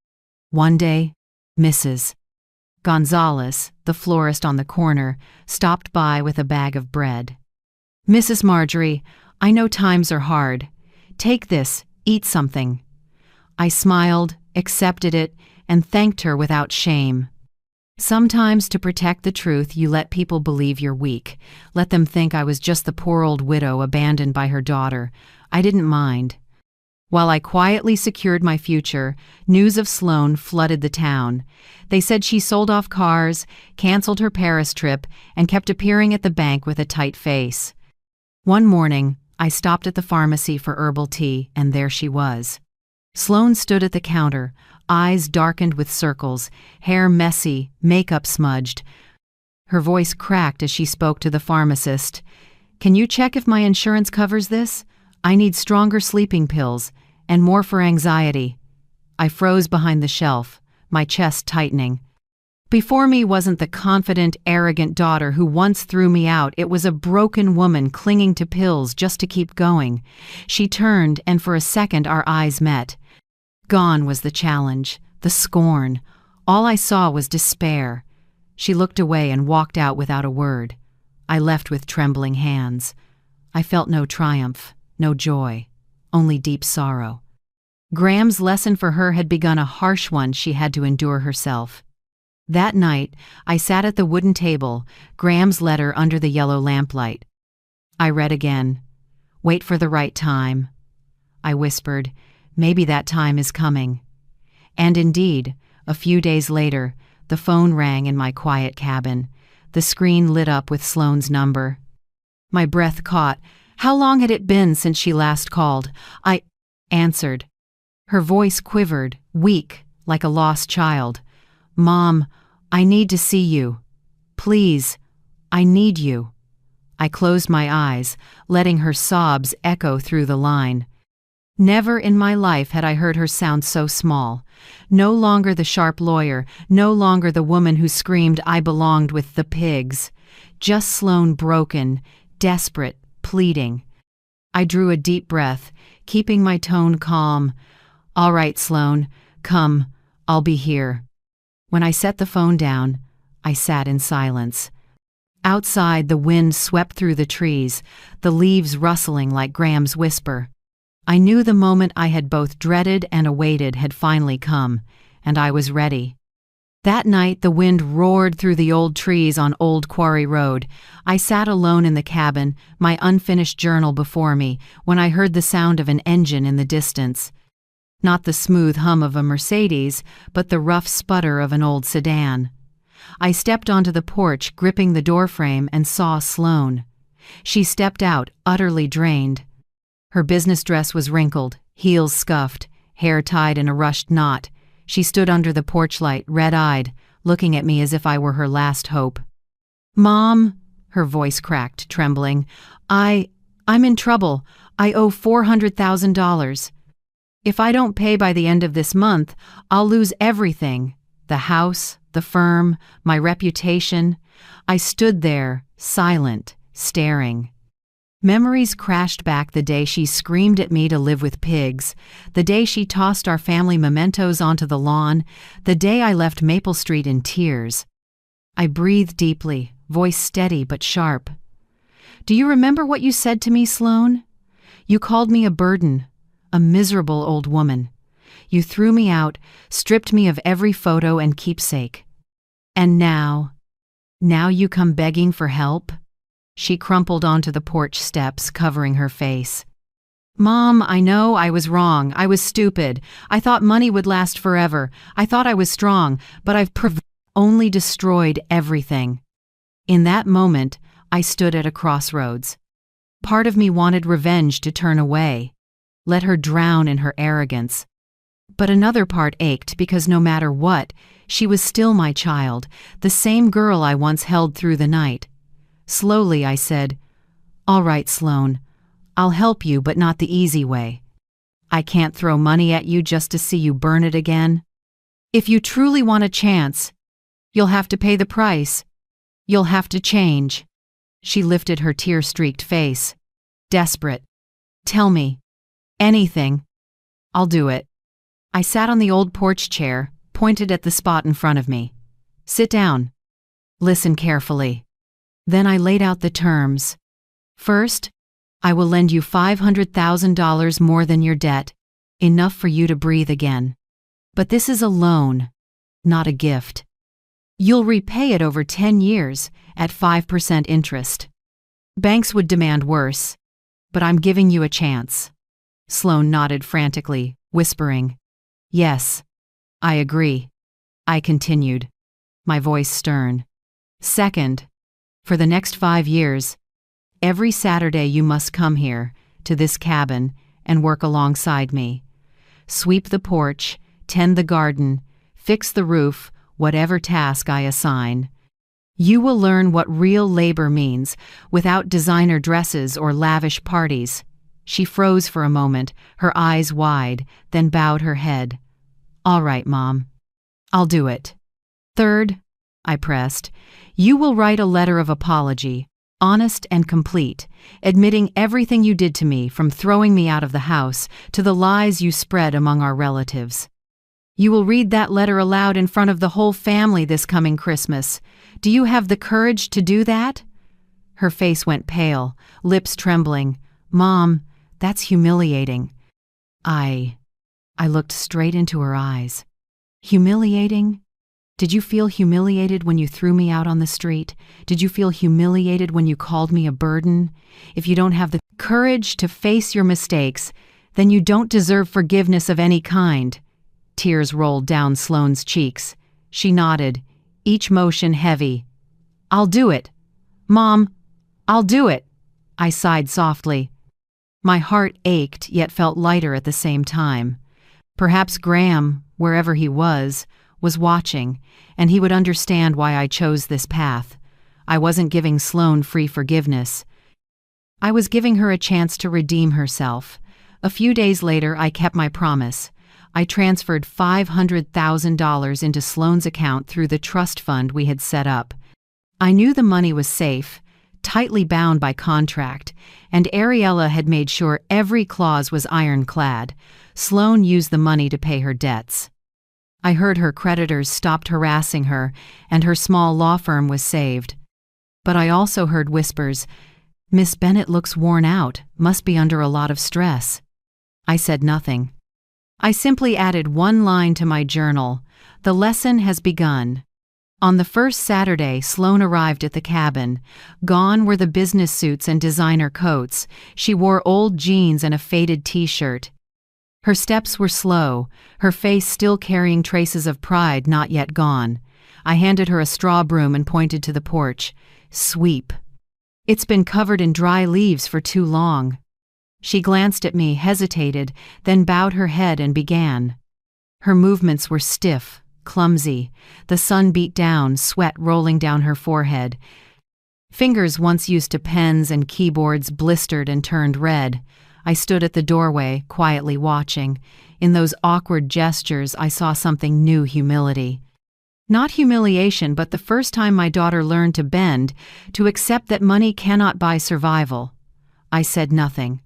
One day, Mrs. Gonzalez, the florist on the corner, stopped by with a bag of bread. "Mrs. Marjorie, I know times are hard. Take this, eat something." I smiled, accepted it, and thanked her without shame. Sometimes to protect the truth, you let people believe you're weak. Let them think I was just the poor old widow abandoned by her daughter. I didn't mind. While I quietly secured my future, news of Sloane flooded the town. They said she sold off cars, canceled her Paris trip, and kept appearing at the bank with a tight face. One morning, I stopped at the pharmacy for herbal tea, and there she was. Sloane stood at the counter, eyes darkened with circles, hair messy, makeup smudged. Her voice cracked as she spoke to the pharmacist. "Can you check if my insurance covers this? I need stronger sleeping pills, and more for anxiety." I froze behind the shelf, my chest tightening. Before me wasn't the confident, arrogant daughter who once threw me out. It was a broken woman clinging to pills just to keep going. She turned, and for a second our eyes met. Gone was the challenge, the scorn. All I saw was despair. She looked away and walked out without a word. I left with trembling hands. I felt no triumph, no joy, only deep sorrow. Graham's lesson for her had begun a harsh one she had to endure herself. That night, I sat at the wooden table, Graham's letter under the yellow lamplight. I read again. "Wait for the right time." I whispered, "Maybe that time is coming." And indeed, a few days later, the phone rang in my quiet cabin. The screen lit up with Sloane's number. My breath caught. How long had it been since she last called? I answered. Her voice quivered, weak, like a lost child. "Mom, I need to see you. Please, I need you." I closed my eyes, letting her sobs echo through the line. Never in my life had I heard her sound so small. No longer the sharp lawyer, no longer the woman who screamed I belonged with the pigs. Just Sloane, broken, desperate, pleading. I drew a deep breath, keeping my tone calm. "All right, Sloane, come, I'll be here." When I set the phone down, I sat in silence. Outside, the wind swept through the trees, the leaves rustling like Graham's whisper. I knew the moment I had both dreaded and awaited had finally come, and I was ready. That night, the wind roared through the old trees on Old Quarry Road. I sat alone in the cabin, my unfinished journal before me, when I heard the sound of an engine in the distance. Not the smooth hum of a Mercedes, but the rough sputter of an old sedan. I stepped onto the porch, gripping the doorframe, and saw Sloane. She stepped out, utterly drained. Her business dress was wrinkled, heels scuffed, hair tied in a rushed knot. She stood under the porch light, red-eyed, looking at me as if I were her last hope. "Mom," her voice cracked, trembling, I'm in trouble. I owe $400,000. If I don't pay by the end of this month, I'll lose everything. The house, the firm, my reputation." I stood there, silent, staring. Memories crashed back: the day she screamed at me to live with pigs, the day she tossed our family mementos onto the lawn, the day I left Maple Street in tears. I breathed deeply, voice steady but sharp. "Do you remember what you said to me, Sloane? You called me a burden, a miserable old woman. You threw me out, stripped me of every photo and keepsake. And now you come begging for help?" She crumpled onto the porch steps, covering her face. "Mom, I know I was wrong. I was stupid. I thought money would last forever. I thought I was strong, but I've only destroyed everything." In that moment, I stood at a crossroads. Part of me wanted revenge to turn away, let her drown in her arrogance. But another part ached because no matter what, she was still my child, the same girl I once held through the night. Slowly I said, "All right, Sloane, I'll help you, but not the easy way." I can't throw money at you just to see you burn it again. If you truly want a chance, you'll have to pay the price. You'll have to change." She lifted her tear-streaked face. Desperate. "Tell me. Anything. I'll do it." I sat on the old porch chair, pointed at the spot in front of me. "Sit down. Listen carefully." Then I laid out the terms. "First, I will lend you $500,000 more than your debt, enough for you to breathe again. But this is a loan, not a gift. You'll repay it over 10 years at 5% interest. Banks would demand worse, but I'm giving you a chance." Sloane nodded frantically, whispering, "Yes, I agree." I continued, my voice stern. "Second, for the next 5 years, every Saturday you must come here, to this cabin, and work alongside me. Sweep the porch, tend the garden, fix the roof, whatever task I assign. You will learn what real labor means, without designer dresses or lavish parties." She froze for a moment, her eyes wide, then bowed her head. "All right, Mom. I'll do it." "Third," I pressed, "you will write a letter of apology, honest and complete, admitting everything you did to me, from throwing me out of the house to the lies you spread among our relatives. You will read that letter aloud in front of the whole family this coming Christmas. Do you have the courage to do that?" Her face went pale, lips trembling. "Mom, that's humiliating." I looked straight into her eyes. "Humiliating? Did you feel humiliated when you threw me out on the street? Did you feel humiliated when you called me a burden? If you don't have the courage to face your mistakes, then you don't deserve forgiveness of any kind." Tears rolled down Sloane's cheeks. She nodded, each motion heavy. "I'll do it. Mom, I'll do it." I sighed softly. My heart ached yet felt lighter at the same time. Perhaps Graham, wherever he was watching, and he would understand why I chose this path. I wasn't giving Sloane free forgiveness. I was giving her a chance to redeem herself. A few days later, I kept my promise. I transferred $500,000 into Sloane's account through the trust fund we had set up. I knew the money was safe, tightly bound by contract, and Ariella had made sure every clause was ironclad. Sloane used the money to pay her debts. I heard her creditors stopped harassing her, and her small law firm was saved. But I also heard whispers, "Miss Bennett looks worn out, must be under a lot of stress." I said nothing. I simply added one line to my journal: "The lesson has begun." On the first Saturday, Sloane arrived at the cabin. Gone were the business suits and designer coats. She wore old jeans and a faded t-shirt. Her steps were slow, her face still carrying traces of pride not yet gone. I handed her a straw broom and pointed to the porch. "Sweep. It's been covered in dry leaves for too long." She glanced at me, hesitated, then bowed her head and began. Her movements were stiff, clumsy. The sun beat down, sweat rolling down her forehead. Fingers once used to pens and keyboards blistered and turned red. I stood at the doorway, quietly watching. In those awkward gestures, I saw something new: humility. Not humiliation, but the first time my daughter learned to bend, to accept that money cannot buy survival. I said nothing.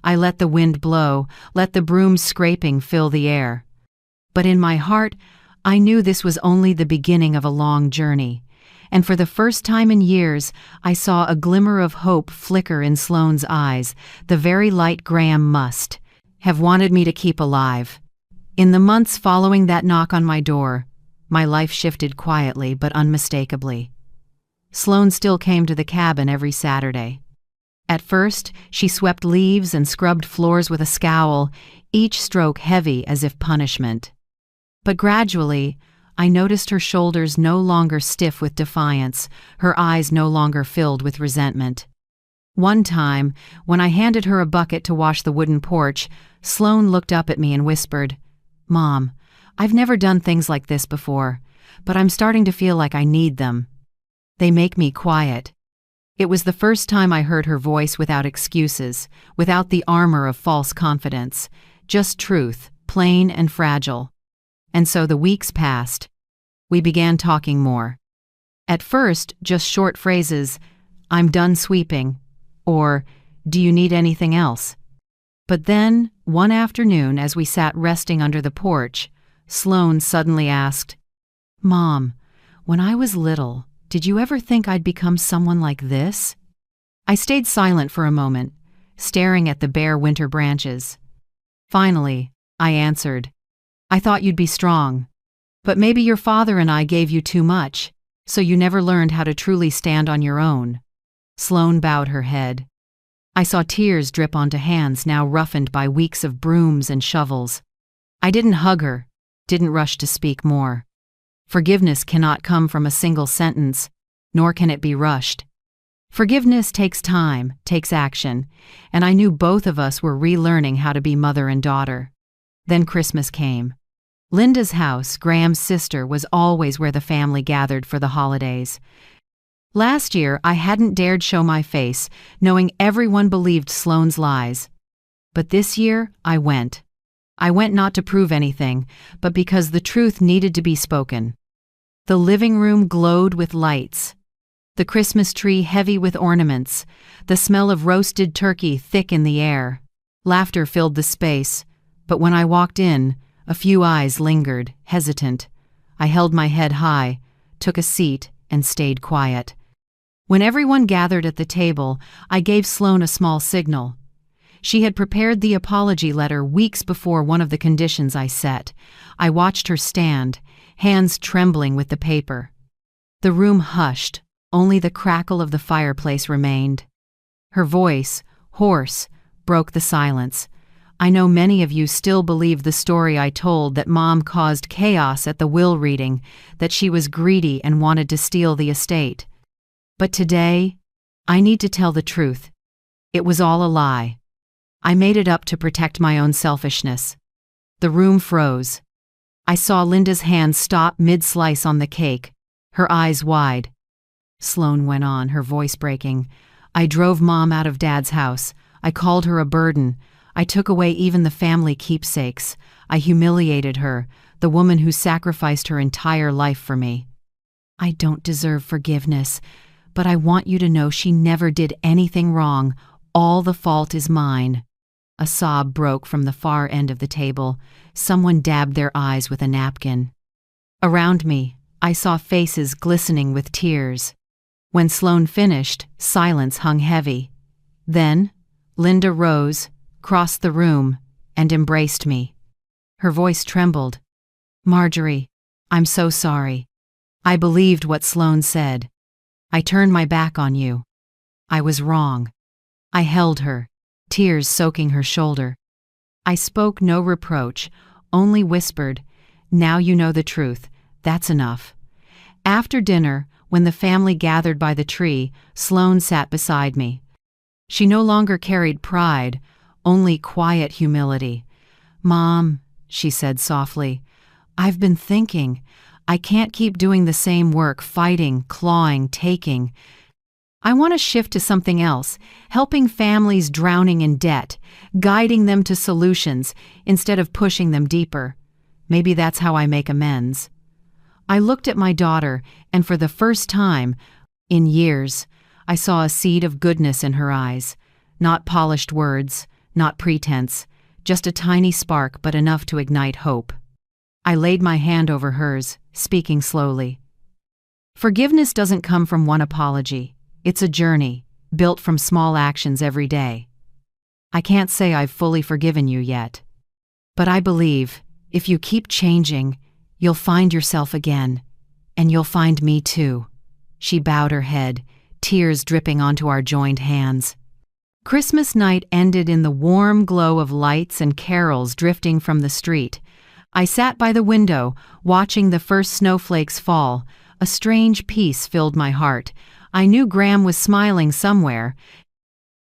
I let the wind blow, let the broom's scraping fill the air. But in my heart, I knew this was only the beginning of a long journey. And for the first time in years, I saw a glimmer of hope flicker in Sloane's eyes, the very light Graham must have wanted me to keep alive. In the months following that knock on my door, my life shifted quietly but unmistakably. Sloane still came to the cabin every Saturday. At first, she swept leaves and scrubbed floors with a scowl, each stroke heavy as if punishment. But gradually, I noticed her shoulders no longer stiff with defiance, her eyes no longer filled with resentment. One time, when I handed her a bucket to wash the wooden porch, Sloane looked up at me and whispered, "Mom, I've never done things like this before, but I'm starting to feel like I need them. They make me quiet." It was the first time I heard her voice without excuses, without the armor of false confidence, just truth, plain and fragile. And so the weeks passed. We began talking more. At first, just short phrases, "I'm done sweeping," or "Do you need anything else?" But then, one afternoon as we sat resting under the porch, Sloane suddenly asked, "Mom, when I was little, did you ever think I'd become someone like this?" I stayed silent for a moment, staring at the bare winter branches. Finally, I answered, "I thought you'd be strong. But maybe your father and I gave you too much, so you never learned how to truly stand on your own." Sloane bowed her head. I saw tears drip onto hands now roughened by weeks of brooms and shovels. I didn't hug her, didn't rush to speak more. Forgiveness cannot come from a single sentence, nor can it be rushed. Forgiveness takes time, takes action, and I knew both of us were relearning how to be mother and daughter. Then Christmas came. Linda's house, Graham's sister, was always where the family gathered for the holidays. Last year, I hadn't dared show my face, knowing everyone believed Sloane's lies. But this year, I went. I went not to prove anything, but because the truth needed to be spoken. The living room glowed with lights. The Christmas tree heavy with ornaments, the smell of roasted turkey thick in the air. Laughter filled the space, but when I walked in, a few eyes lingered, hesitant. I held my head high, took a seat, and stayed quiet. When everyone gathered at the table, I gave Sloane a small signal. She had prepared the apology letter weeks before one of the conditions I set. I watched her stand, hands trembling with the paper. The room hushed, only the crackle of the fireplace remained. Her voice, hoarse, broke the silence. "I know many of you still believe the story I told that Mom caused chaos at the will reading, that she was greedy and wanted to steal the estate. But today, I need to tell the truth. It was all a lie. I made it up to protect my own selfishness." The room froze. I saw Linda's hand stop mid-slice on the cake, her eyes wide. Sloane went on, her voice breaking. "I drove Mom out of Dad's house. I called her a burden. I took away even the family keepsakes. I humiliated her, the woman who sacrificed her entire life for me. I don't deserve forgiveness, but I want you to know she never did anything wrong. All the fault is mine." A sob broke from the far end of the table. Someone dabbed their eyes with a napkin. Around me, I saw faces glistening with tears. When Sloane finished, silence hung heavy. Then, Linda rose, crossed the room, and embraced me. Her voice trembled. "Marjorie, I'm so sorry. I believed what Sloane said. I turned my back on you. I was wrong." I held her, tears soaking her shoulder. I spoke no reproach, only whispered, "Now you know the truth. That's enough." After dinner, when the family gathered by the tree, Sloane sat beside me. She no longer carried pride, only quiet humility. "Mom," she said softly, "I've been thinking. I can't keep doing the same work, fighting, clawing, taking. I want to shift to something else, helping families drowning in debt, guiding them to solutions instead of pushing them deeper. Maybe that's how I make amends." I looked at my daughter, and for the first time, in years, I saw a seed of goodness in her eyes. Not polished words, not pretense, just a tiny spark but enough to ignite hope. I laid my hand over hers, speaking slowly. "Forgiveness doesn't come from one apology. It's a journey, built from small actions every day. I can't say I've fully forgiven you yet. But I believe, if you keep changing, you'll find yourself again. And you'll find me too." She bowed her head, tears dripping onto our joined hands. Christmas night ended in the warm glow of lights and carols drifting from the street. I sat by the window, watching the first snowflakes fall. A strange peace filled my heart. I knew Graham was smiling somewhere.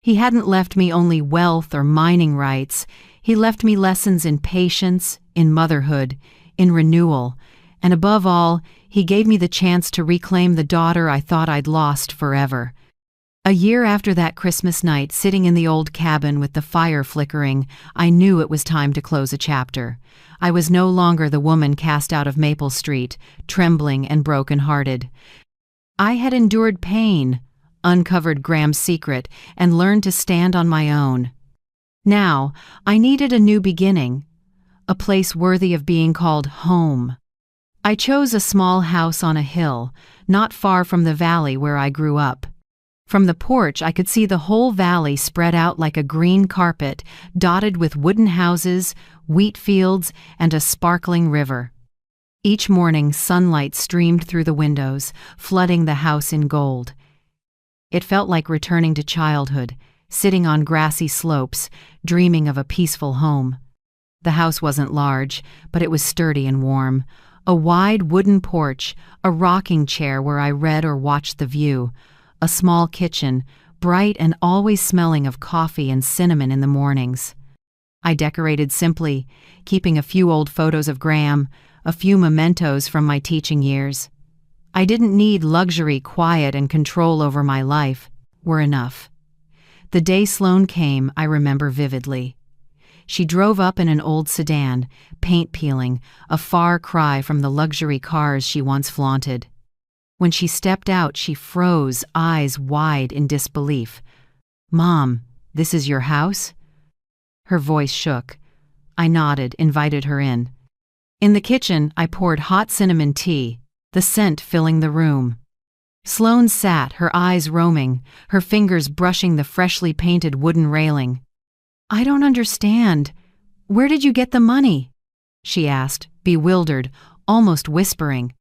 He hadn't left me only wealth or mining rights. He left me lessons in patience, in motherhood, in renewal, and above all, he gave me the chance to reclaim the daughter I thought I'd lost forever. A year after that Christmas night, sitting in the old cabin with the fire flickering, I knew it was time to close a chapter. I was no longer the woman cast out of Maple Street, trembling and broken-hearted. I had endured pain, uncovered Graham's secret, and learned to stand on my own. Now, I needed a new beginning, a place worthy of being called home. I chose a small house on a hill, not far from the valley where I grew up. From the porch, I could see the whole valley spread out like a green carpet, dotted with wooden houses, wheat fields, and a sparkling river. Each morning, sunlight streamed through the windows, flooding the house in gold. It felt like returning to childhood, sitting on grassy slopes, dreaming of a peaceful home. The house wasn't large, but it was sturdy and warm. A wide wooden porch, a rocking chair where I read or watched the view, a small kitchen, bright and always smelling of coffee and cinnamon in the mornings. I decorated simply, keeping a few old photos of Graham, a few mementos from my teaching years. I didn't need luxury, quiet, and control over my life were enough. The day Sloane came, I remember vividly. She drove up in an old sedan, paint peeling, a far cry from the luxury cars she once flaunted. When she stepped out, she froze, eyes wide in disbelief. "Mom, this is your house?" Her voice shook. I nodded, invited her in. In the kitchen, I poured hot cinnamon tea, the scent filling the room. Sloane sat, her eyes roaming, her fingers brushing the freshly painted wooden railing. "I don't understand. Where did you get the money?" she asked, bewildered, almost whispering.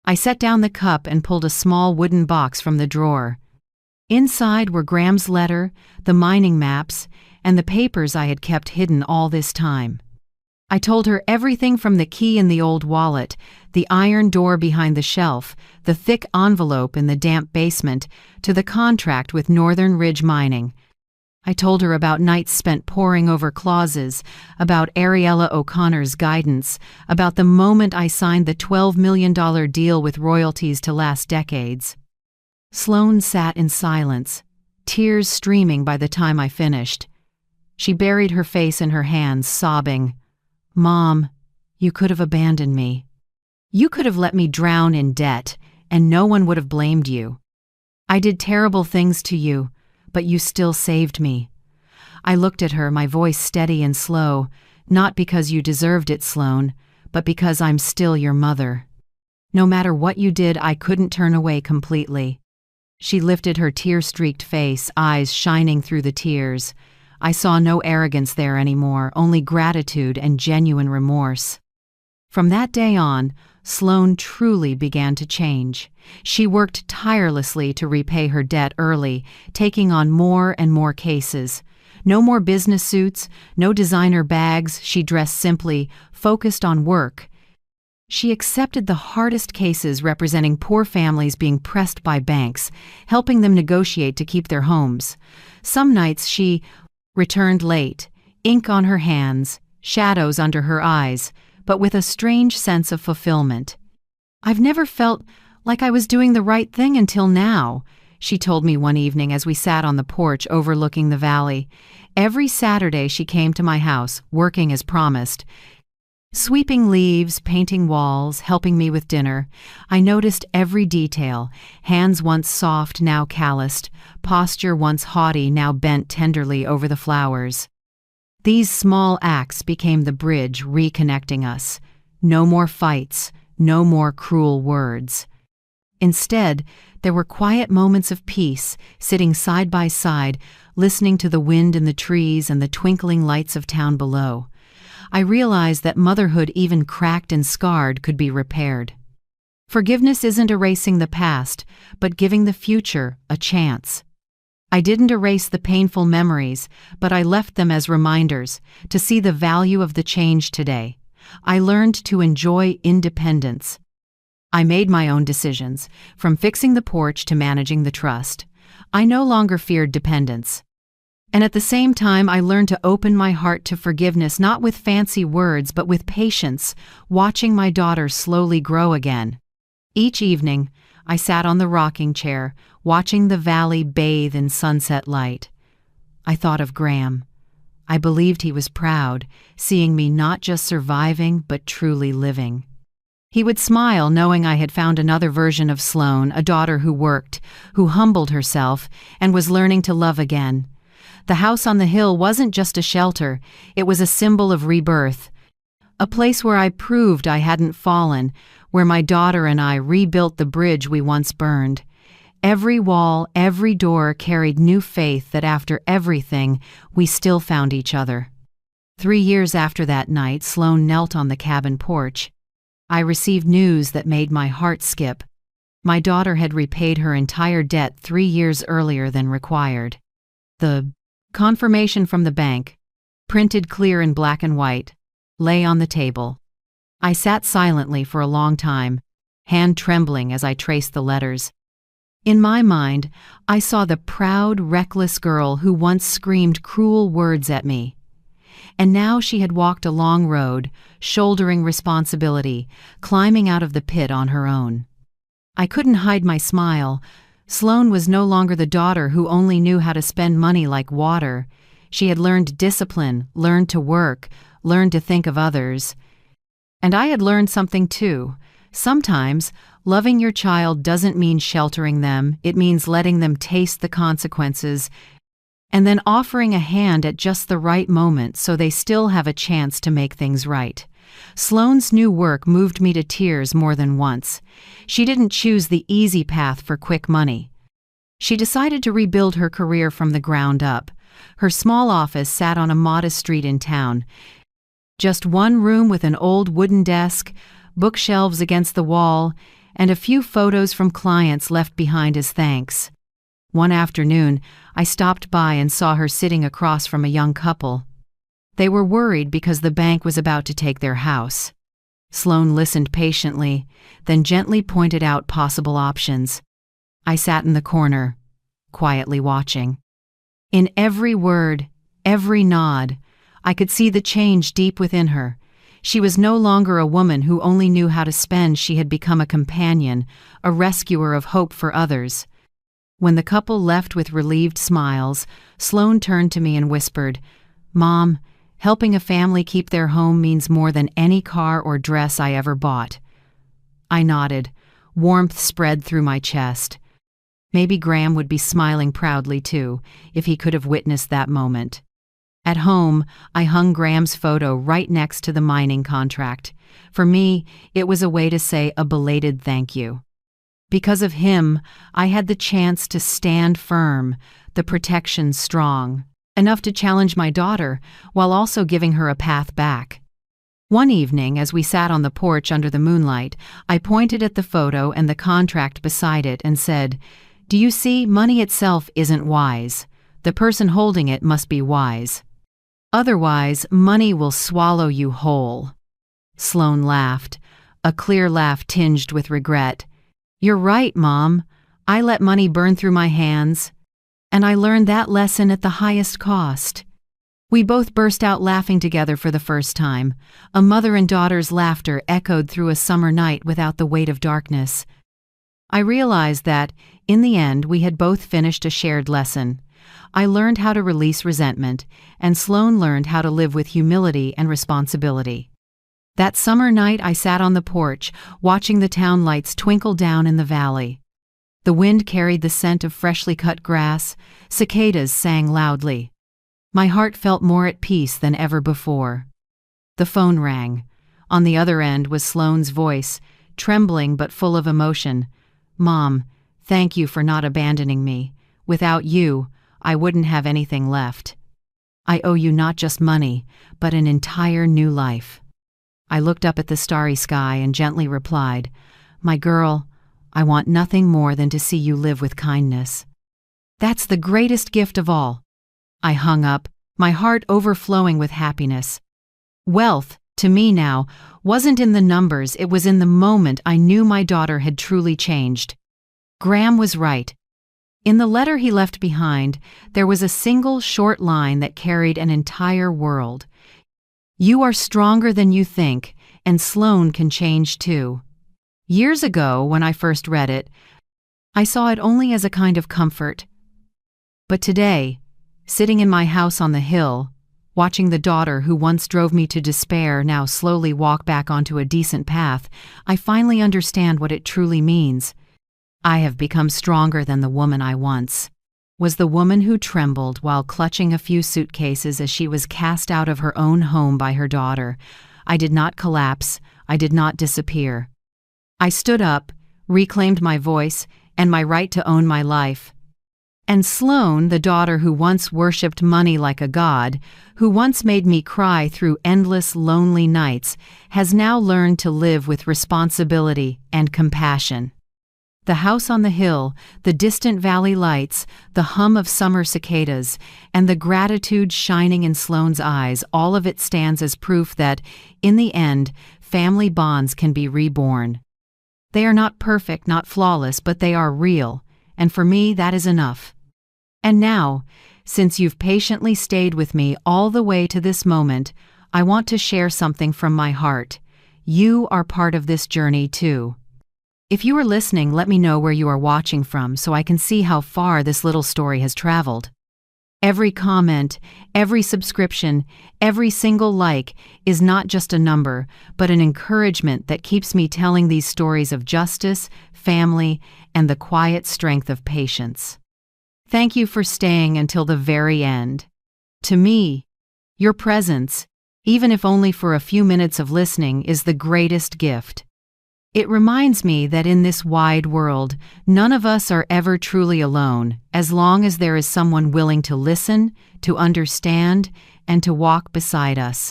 I set down the cup and pulled a small wooden box from the drawer. Inside were Graham's letter, the mining maps, and the papers I had kept hidden all this time. I told her everything from the key in the old wallet, the iron door behind the shelf, the thick envelope in the damp basement, to the contract with Northern Ridge Mining. I told her about nights spent poring over clauses, about Ariella O'Connor's guidance, about the moment I signed the $12 million deal with royalties to last decades. Sloane sat in silence, tears streaming by the time I finished. She buried her face in her hands, sobbing. "Mom, you could have abandoned me. You could have let me drown in debt, and no one would have blamed you. I did terrible things to you, but you still saved me." I looked at her, my voice steady and slow. "Not because you deserved it, Sloane, but because I'm still your mother. No matter what you did, I couldn't turn away completely." She lifted her tear-streaked face, eyes shining through the tears. I saw no arrogance there anymore, only gratitude and genuine remorse. From that day on, Sloane truly began to change. She worked tirelessly to repay her debt early, taking on more and more cases. No more business suits, no designer bags. She dressed simply, focused on work. She accepted the hardest cases, representing poor families being pressed by banks, helping them negotiate to keep their homes. Some nights she returned late, ink on her hands, shadows under her eyes, but with a strange sense of fulfillment. "I've never felt like I was doing the right thing until now," she told me one evening as we sat on the porch overlooking the valley. Every Saturday she came to my house, working as promised. Sweeping leaves, painting walls, helping me with dinner. I noticed every detail, hands once soft, now calloused, posture once haughty, now bent tenderly over the flowers. These small acts became the bridge reconnecting us. No more fights, no more cruel words. Instead, there were quiet moments of peace, sitting side by side, listening to the wind in the trees and the twinkling lights of town below. I realized that motherhood, even cracked and scarred, could be repaired. Forgiveness isn't erasing the past, but giving the future a chance. I didn't erase the painful memories, but I left them as reminders to see the value of the change today. I learned to enjoy independence. I made my own decisions, from fixing the porch to managing the trust. I no longer feared dependence. And at the same time, I learned to open my heart to forgiveness, not with fancy words, but with patience, watching my daughter slowly grow again. Each evening, I sat on the rocking chair, watching the valley bathe in sunset light. I thought of Graham. I believed he was proud, seeing me not just surviving but truly living. He would smile knowing I had found another version of Sloane, a daughter who worked, who humbled herself, and was learning to love again. The house on the hill wasn't just a shelter, it was a symbol of rebirth. A place where I proved I hadn't fallen, where my daughter and I rebuilt the bridge we once burned. Every wall, every door carried new faith that after everything, we still found each other. 3 years after that night, Sloane knelt on the cabin porch. I received news that made my heart skip. My daughter had repaid her entire debt 3 years earlier than required. The confirmation from the bank, printed clear in black and white, lay on the table. I sat silently for a long time, hand trembling as I traced the letters. In my mind, I saw the proud, reckless girl who once screamed cruel words at me. And now she had walked a long road, shouldering responsibility, climbing out of the pit on her own. I couldn't hide my smile. Sloane was no longer the daughter who only knew how to spend money like water. She had learned discipline, learned to work, learned to think of others. And I had learned something too. Sometimes, loving your child doesn't mean sheltering them, it means letting them taste the consequences, and then offering a hand at just the right moment so they still have a chance to make things right. Sloane's new work moved me to tears more than once. She didn't choose the easy path for quick money. She decided to rebuild her career from the ground up. Her small office sat on a modest street in town. Just one room with an old wooden desk, bookshelves against the wall, and a few photos from clients left behind as thanks. One afternoon, I stopped by and saw her sitting across from a young couple. They were worried because the bank was about to take their house. Sloane listened patiently, then gently pointed out possible options. I sat in the corner, quietly watching. In every word, every nod, I could see the change deep within her. She was no longer a woman who only knew how to spend. She had become a companion, a rescuer of hope for others. When the couple left with relieved smiles, Sloane turned to me and whispered, "Mom, helping a family keep their home means more than any car or dress I ever bought." I nodded. Warmth spread through my chest. Maybe Graham would be smiling proudly too, if he could have witnessed that moment. At home, I hung Graham's photo right next to the mining contract. For me, it was a way to say a belated thank you. Because of him, I had the chance to stand firm, the protection strong, enough to challenge my daughter while also giving her a path back. One evening, as we sat on the porch under the moonlight, I pointed at the photo and the contract beside it and said, "Do you see, money itself isn't wise. The person holding it must be wise. Otherwise, money will swallow you whole." Sloane laughed, a clear laugh tinged with regret. "You're right, Mom. I let money burn through my hands, and I learned that lesson at the highest cost." We both burst out laughing together for the first time. A mother and daughter's laughter echoed through a summer night without the weight of darkness. I realized that, in the end, we had both finished a shared lesson. I learned how to release resentment, and Sloane learned how to live with humility and responsibility. That summer night I sat on the porch, watching the town lights twinkle down in the valley. The wind carried the scent of freshly cut grass, cicadas sang loudly. My heart felt more at peace than ever before. The phone rang. On the other end was Sloane's voice, trembling but full of emotion. "Mom, thank you for not abandoning me. Without you, I wouldn't have anything left. I owe you not just money, but an entire new life." I looked up at the starry sky and gently replied, "My girl, I want nothing more than to see you live with kindness. That's the greatest gift of all." I hung up, my heart overflowing with happiness. Wealth, to me now, wasn't in the numbers, it was in the moment I knew my daughter had truly changed. Graham was right. In the letter he left behind, there was a single short line that carried an entire world. "You are stronger than you think, and Sloane can change too." Years ago, when I first read it, I saw it only as a kind of comfort. But today, sitting in my house on the hill, watching the daughter who once drove me to despair now slowly walk back onto a decent path, I finally understand what it truly means. I have become stronger than the woman I once was, the woman who trembled while clutching a few suitcases as she was cast out of her own home by her daughter. I did not collapse. I did not disappear. I stood up, reclaimed my voice and my right to own my life. And Sloane, the daughter who once worshipped money like a god, who once made me cry through endless lonely nights, has now learned to live with responsibility and compassion. The house on the hill, the distant valley lights, the hum of summer cicadas, and the gratitude shining in Sloane's eyes, all of it stands as proof that, in the end, family bonds can be reborn. They are not perfect, not flawless, but they are real, and for me that is enough. And now, since you've patiently stayed with me all the way to this moment, I want to share something from my heart. You are part of this journey too. If you are listening, let me know where you are watching from so I can see how far this little story has traveled. Every comment, every subscription, every single like is not just a number, but an encouragement that keeps me telling these stories of justice, family, and the quiet strength of patience. Thank you for staying until the very end. To me, your presence, even if only for a few minutes of listening, is the greatest gift. It reminds me that in this wide world, none of us are ever truly alone, as long as there is someone willing to listen, to understand, and to walk beside us.